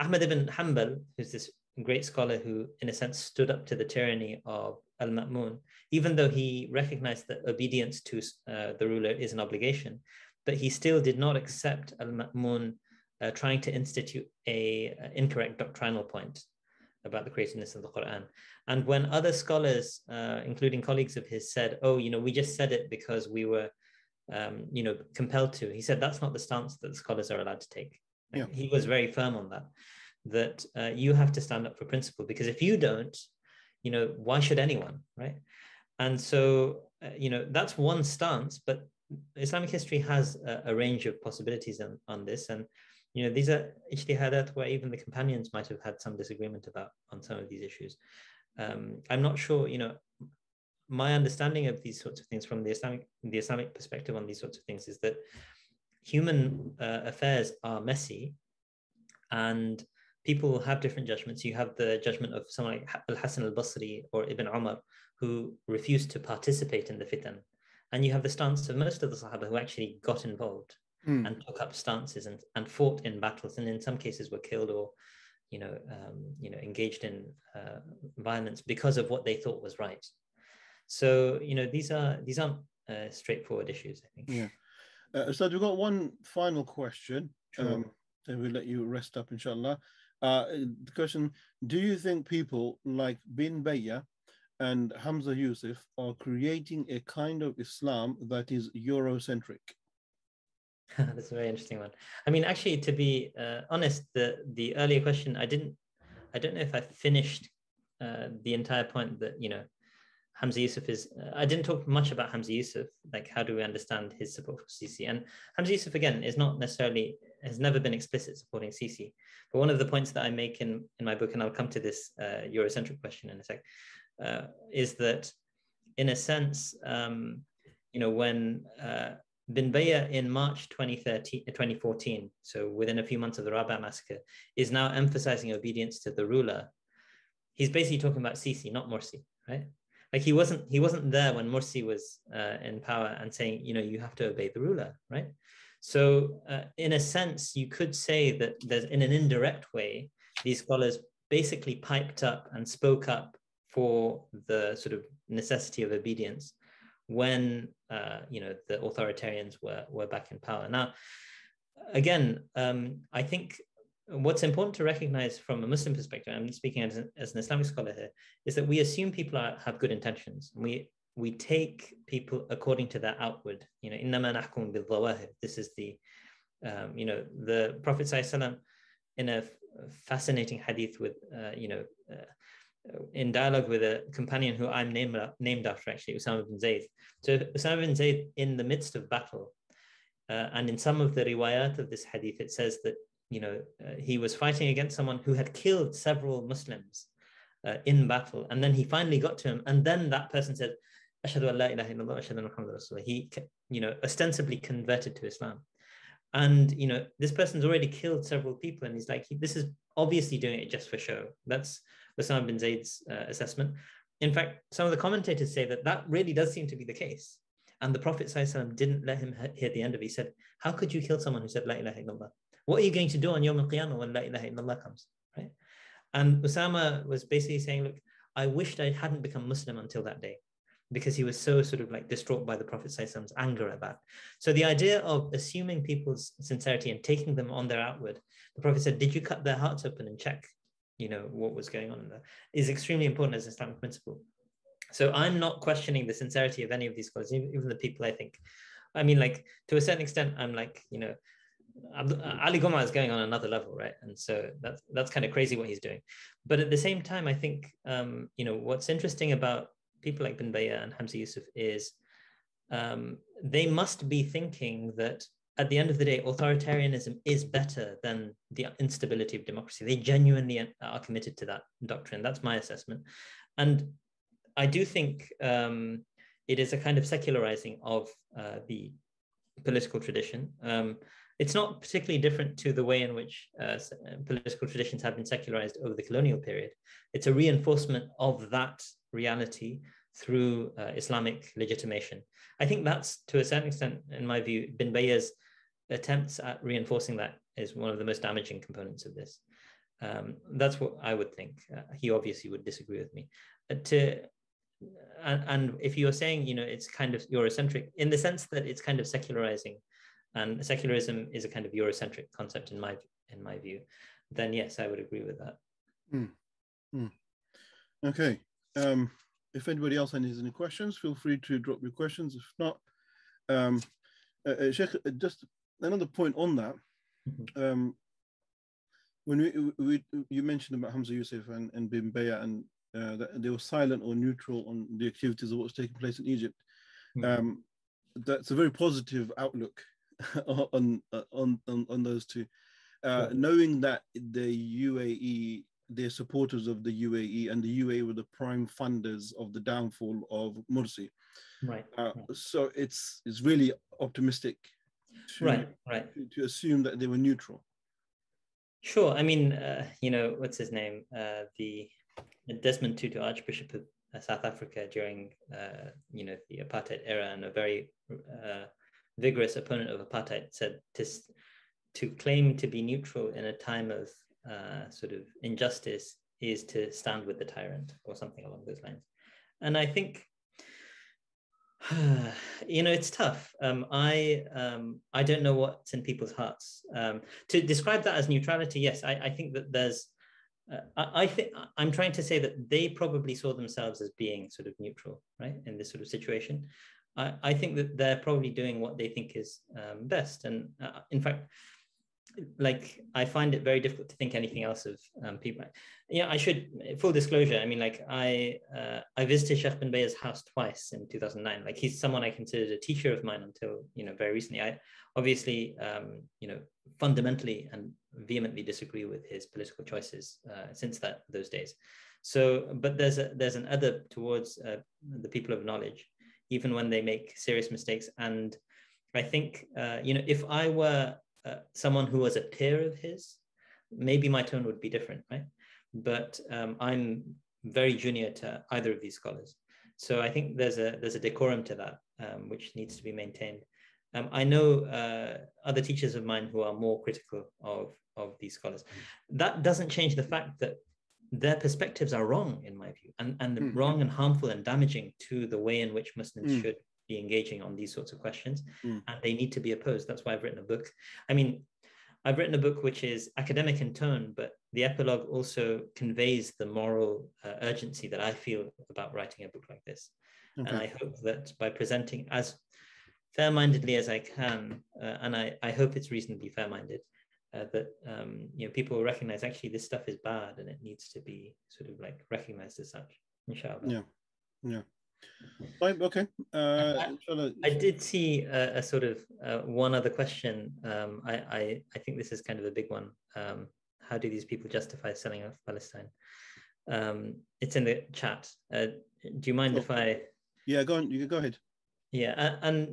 Ahmad ibn Hanbal, who's this great scholar who, in a sense, stood up to the tyranny of al-Ma'mun, even though he recognized that obedience to the ruler is an obligation, but he still did not accept al-Ma'mun trying to institute a incorrect doctrinal point about the createdness of the Quran. And when other scholars, including colleagues of his, said, oh, we just said it because we were, compelled to, he said, that's not the stance that the scholars are allowed to take. Yeah. He was very firm on that you have to stand up for principle, because if you don't, why should anyone, right? And so, that's one stance, but Islamic history has a range of possibilities on this. And, these are ijtihadat where even the companions might have had some disagreement on some of these issues. I'm not sure, my understanding of these sorts of things from the Islamic perspective on these sorts of things is that human affairs are messy, and people have different judgments. You have the judgment of someone like al-Hasan al-Basri or Ibn Umar, who refused to participate in the fitan. And you have the stance of most of the Sahaba who actually got involved and took up stances and fought in battles, and in some cases were killed or, engaged in violence because of what they thought was right. So, these aren't straightforward issues, I think. Yeah. So we've got one final question. Sure. Then we'll let you rest up, inshallah. The question: do you think people like Bin Bayer and Hamza Yusuf are creating a kind of Islam that is Eurocentric? That's a very interesting one. Actually, to be honest, the earlier question, I don't know if I finished the entire point that, Hamza Yusuf is, I didn't talk much about Hamza Yusuf, like how do we understand his support for Sisi? And Hamza Yusuf, again, is not necessarily, has never been explicit supporting Sisi. But one of the points that I make in my book, and I'll come to this Eurocentric question in a sec, is that in a sense, when Bin Bayer in March 2014, so within a few months of the Rabaa massacre, is now emphasizing obedience to the ruler, he's basically talking about Sisi, not Morsi, right? Like he wasn't there when Morsi was in power and saying, you have to obey the ruler, right? So in a sense, you could say that there's, in an indirect way, these scholars basically piped up and spoke up for the sort of necessity of obedience when the authoritarians were back in power. Now, again, I think what's important to recognize from a Muslim perspective, I'm speaking as an Islamic scholar here, is that we assume people have good intentions. We take people according to their outward. إِنَّمَا نَحْكُمُ بِالظَّوَاهِرِ. This is the Prophet ﷺ, in a fascinating hadith with in dialogue with a companion who I'm named after, actually, Usaama bin Zayd. So Usaama bin Zayd, in the midst of battle, and in some of the riwayat of this hadith, it says that he was fighting against someone who had killed several Muslims in battle, and then he finally got to him, and then that person said, "Ashhadu an la ilaha illallah, ashhadu anna Muhammadan Rasulullah." He, ostensibly converted to Islam, and this person's already killed several people, and he's like, this is obviously doing it just for show. That's Usaama bin Zayd's assessment. In fact, some of the commentators say that really does seem to be the case. And the Prophet ﷺ didn't let him hear the end of it. He said, how could you kill someone who said, La ilaha illallah? What are you going to do on Yawm al-Qiyamah when La ilaha illallah comes, right? And Usaama was basically saying, look, I wished I hadn't become Muslim until that day, because he was so sort of like distraught by the Prophet ﷺ's anger at that. So the idea of assuming people's sincerity and taking them on their outward, the Prophet said, did you cut their hearts open and check, what was going on in there, is extremely important as an Islamic principle. So I'm not questioning the sincerity of any of these scholars, even the people I think, to a certain extent, I'm like, Ali Gomura is going on another level, right? And so that's kind of crazy what he's doing. But at the same time, I think what's interesting about people like Bin Bayer and Hamza Yusuf is they must be thinking that at the end of the day, authoritarianism is better than the instability of democracy. They genuinely are committed to that doctrine. That's my assessment. And I do think it is a kind of secularizing of the political tradition. It's not particularly different to the way in which political traditions have been secularized over the colonial period. It's a reinforcement of that reality through Islamic legitimation. I think that's, to a certain extent, in my view, Bin Bayer's attempts at reinforcing that is one of the most damaging components of this. That's what I would think. He obviously would disagree with me. And if you're saying, it's kind of Eurocentric in the sense that it's kind of secularizing, and secularism is a kind of Eurocentric concept in my view, then yes, I would agree with that. Okay. If anybody else has any questions, feel free to drop your questions. If not, Sheikh, just another point on that. When you mentioned about Hamza Yusuf and Bin Bayer, and that they were silent or neutral on the activities of what was taking place in Egypt. That's a very positive outlook on those two. Knowing that the UAE, they're supporters of the UAE, and the UAE were the prime funders of the downfall of Morsi. Right. So it's really optimistic to assume that they were neutral. Sure. I mean, what's his name? The Desmond Tutu, Archbishop of South Africa during, the apartheid era, and a very vigorous opponent of apartheid, said to claim to be neutral in a time of sort of injustice is to stand with the tyrant, or something along those lines. And I think, it's tough. I don't know what's in people's hearts. To describe that as neutrality, yes, I think that there's, I think I'm trying to say that they probably saw themselves as being sort of neutral, right, in this sort of situation. I think that they're probably doing what they think is best. And in fact, like, I find it very difficult to think anything else of people. I should, full disclosure, I mean, like, I visited Sheikh Bin Bayer's house twice in 2009. Like, he's someone I considered a teacher of mine until, very recently. I obviously, fundamentally and vehemently disagree with his political choices since those days. So, but there's an adab towards the people of knowledge, even when they make serious mistakes. And I think, if I were someone who was a peer of his, maybe my tone would be different, right? But I'm very junior to either of these scholars. So I think there's a decorum to that, which needs to be maintained. I know other teachers of mine who are more critical of these scholars. That doesn't change the fact that their perspectives are wrong, in my view, and wrong and harmful and damaging to the way in which Muslims should be engaging on these sorts of questions, and they need to be opposed. That's why I've written a book. I mean, I've written a book which is academic in tone, but the epilogue also conveys the moral urgency that I feel about writing a book like this. Okay. And I hope that by presenting as fair-mindedly as I can, and I hope it's reasonably fair-minded, that people will recognize actually this stuff is bad and it needs to be sort of like recognized as such, inshallah. Yeah. Right, okay. I did see a sort of one other question. I think this is kind of a big one. How do these people justify selling off Palestine? It's in the chat. Do you mind if I? Yeah, go on. You can go ahead. Yeah, and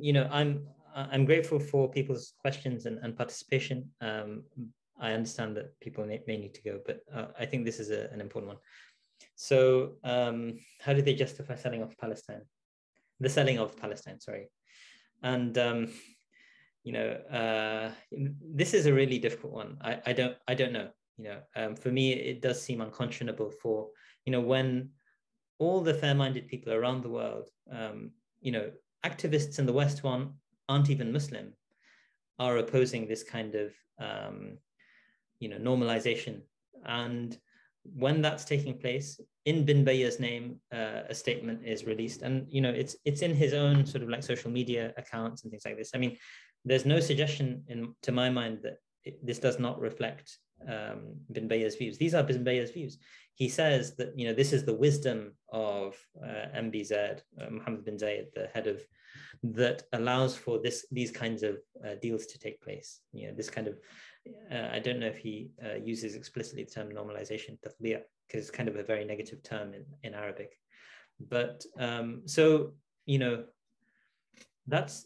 I'm grateful for people's questions and participation. I understand that people may need to go, but I think this is an important one. So how do they justify selling off Palestine? The selling of Palestine, sorry. And, this is a really difficult one. I don't know, for me, it does seem unconscionable for, when all the fair-minded people around the world, activists in the West aren't even Muslim, are opposing this kind of, normalization. And when that's taking place, in Bin Bayer's name, a statement is released, and it's in his own sort of like social media accounts and things like this. I mean, there's no suggestion to my mind that this does not reflect Bin Bayer's views. These are Bin Bayer's views. He says that, you know, this is the wisdom of MBZ, Mohammed bin Zayed, the head of, that allows for these kinds of deals to take place. You know, this kind of, I don't know if he uses explicitly the term normalization, tafliya, because it's kind of a very negative term in Arabic. But so, you know, that's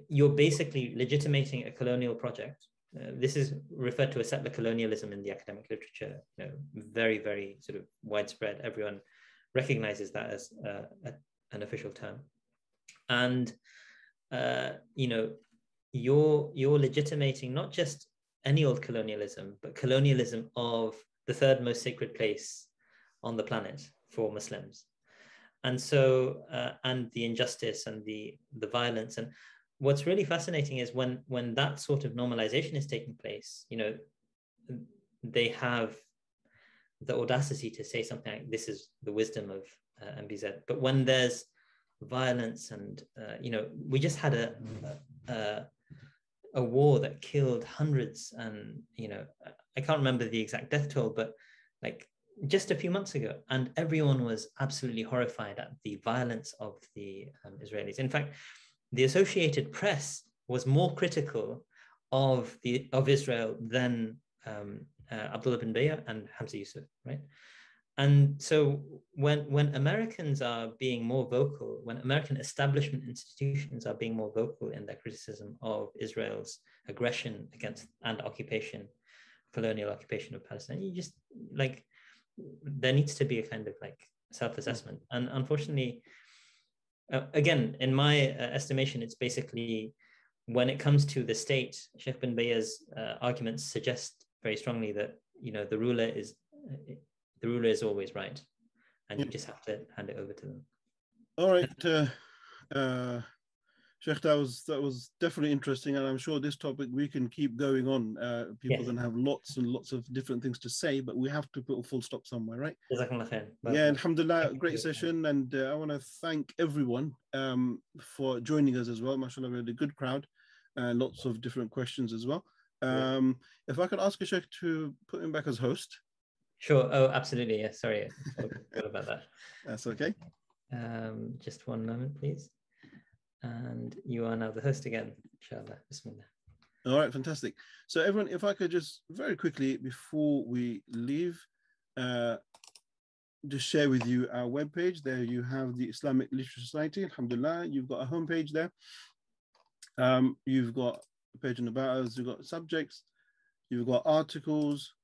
you're basically legitimating a colonial project. This is referred to as settler colonialism in the academic literature, you know, very, very sort of widespread. Everyone recognizes that as an official term. And, you know, you're legitimating not just any old colonialism, but colonialism of the third most sacred place on the planet for Muslims. And so, and the injustice and the violence. And what's really fascinating is when that sort of normalization is taking place, you know, they have the audacity to say something like, this is the wisdom of MBZ. But when there's violence and, you know, we just had a war that killed hundreds, and, you know, I can't remember the exact death toll, but like just a few months ago, and everyone was absolutely horrified at the violence of the Israelis. In fact, the Associated Press was more critical of Israel than Abdullah Bin Bayer and Hamza Yusuf, right? And so when Americans are being more vocal, when American establishment institutions are being more vocal in their criticism of Israel's aggression against and occupation, colonial occupation of Palestine, you just like, there needs to be a kind of like self-assessment. And unfortunately, again, in my estimation, it's basically, when it comes to the state, Sheikh bin Bayer's arguments suggest very strongly that, you know, the ruler is always right, and you just have to hand it over to them. All right, Sheikh, that was definitely interesting, and I'm sure this topic we can keep going on. People Yes. can have lots and lots of different things to say, but we have to put a full stop somewhere, right? Jazakallah khair. Yeah, alhamdulillah, great session, and I want to thank everyone for joining us as well. MashaAllah, we had a good crowd, lots of different questions as well. If I could ask a Sheikh to put him back as host. Sure. Oh, absolutely. Yeah. Sorry, I forgot about that. That's okay. Just one moment, please. And you are now the host again, inshallah. Bismillah. All right, fantastic. So everyone, if I could just very quickly before we leave, just share with you our webpage. There you have the Islamic Literary Society. Alhamdulillah, you've got a homepage there. You've got a page on About Us, you've got subjects, you've got articles.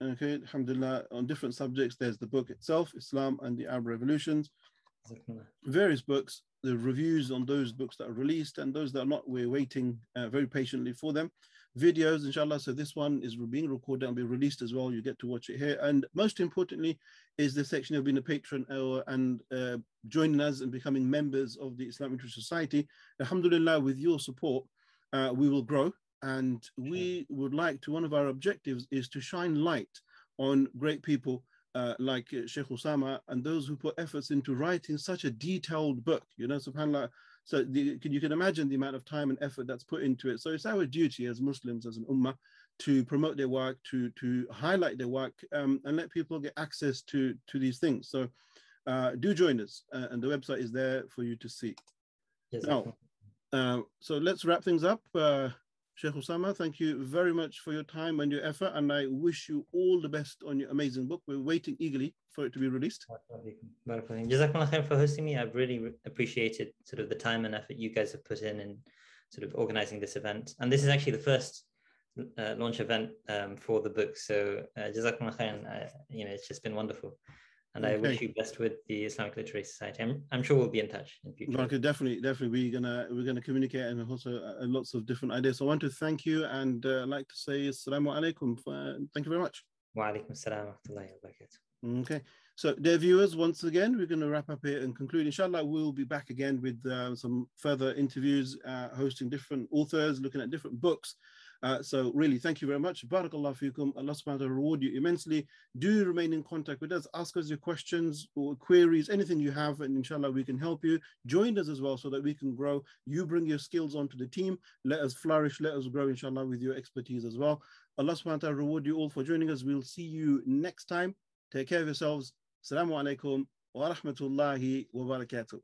Okay, alhamdulillah, on different subjects. There's the book itself, Islam and the Arab Revolutions, various books, the reviews on those books that are released, and those that are not, we're waiting very patiently for them. Videos, inshallah, so this one is being recorded and be released as well. You get to watch it here. And most importantly is the section of being a patron and joining us and becoming members of the Islamic Literary Society. Alhamdulillah, with your support, we will grow. And we would like to, one of our objectives is to shine light on great people like Sheikh Usaama and those who put efforts into writing such a detailed book, you know, subhanAllah. So you can imagine the amount of time and effort that's put into it. So it's our duty as Muslims, as an ummah, to promote their work, to highlight their work, and let people get access to these things. So do join us, and the website is there for you to see. Yes, now, so let's wrap things up. Sheikh Usaama, thank you very much for your time and your effort, and I wish you all the best on your amazing book. We're waiting eagerly for it to be released. Jazakallah khair for hosting me. I've really appreciated sort of the time and effort you guys have put in sort of organizing this event. And this is actually the first launch event for the book. So Jazakallah khair, you know, it's just been wonderful. And I wish you best with the Islamic Literary Society. I'm sure we'll be in touch in future. Okay, definitely. We're gonna communicate and also lots of different ideas. So I want to thank you and like to say Assalamu alaikum. Thank you very much. Wa alaikum assalam wa rahmatullahi wa barakatuh. Okay, so dear viewers, once again, we're going to wrap up here and conclude. Inshallah, we'll be back again with some further interviews, hosting different authors, looking at different books. So really, thank you very much. Barakallahu feekum. Allah subhanahu wa ta'ala reward you immensely. Do remain in contact with us. Ask us your questions or queries, anything you have, and inshallah we can help you. Join us as well so that we can grow. You bring your skills onto the team. Let us flourish. Let us grow, inshallah, with your expertise as well. Allah subhanahu wa ta'ala reward you all for joining us. We'll see you next time. Take care of yourselves. Assalamu alaikum wa rahmatullahi wa barakatuh.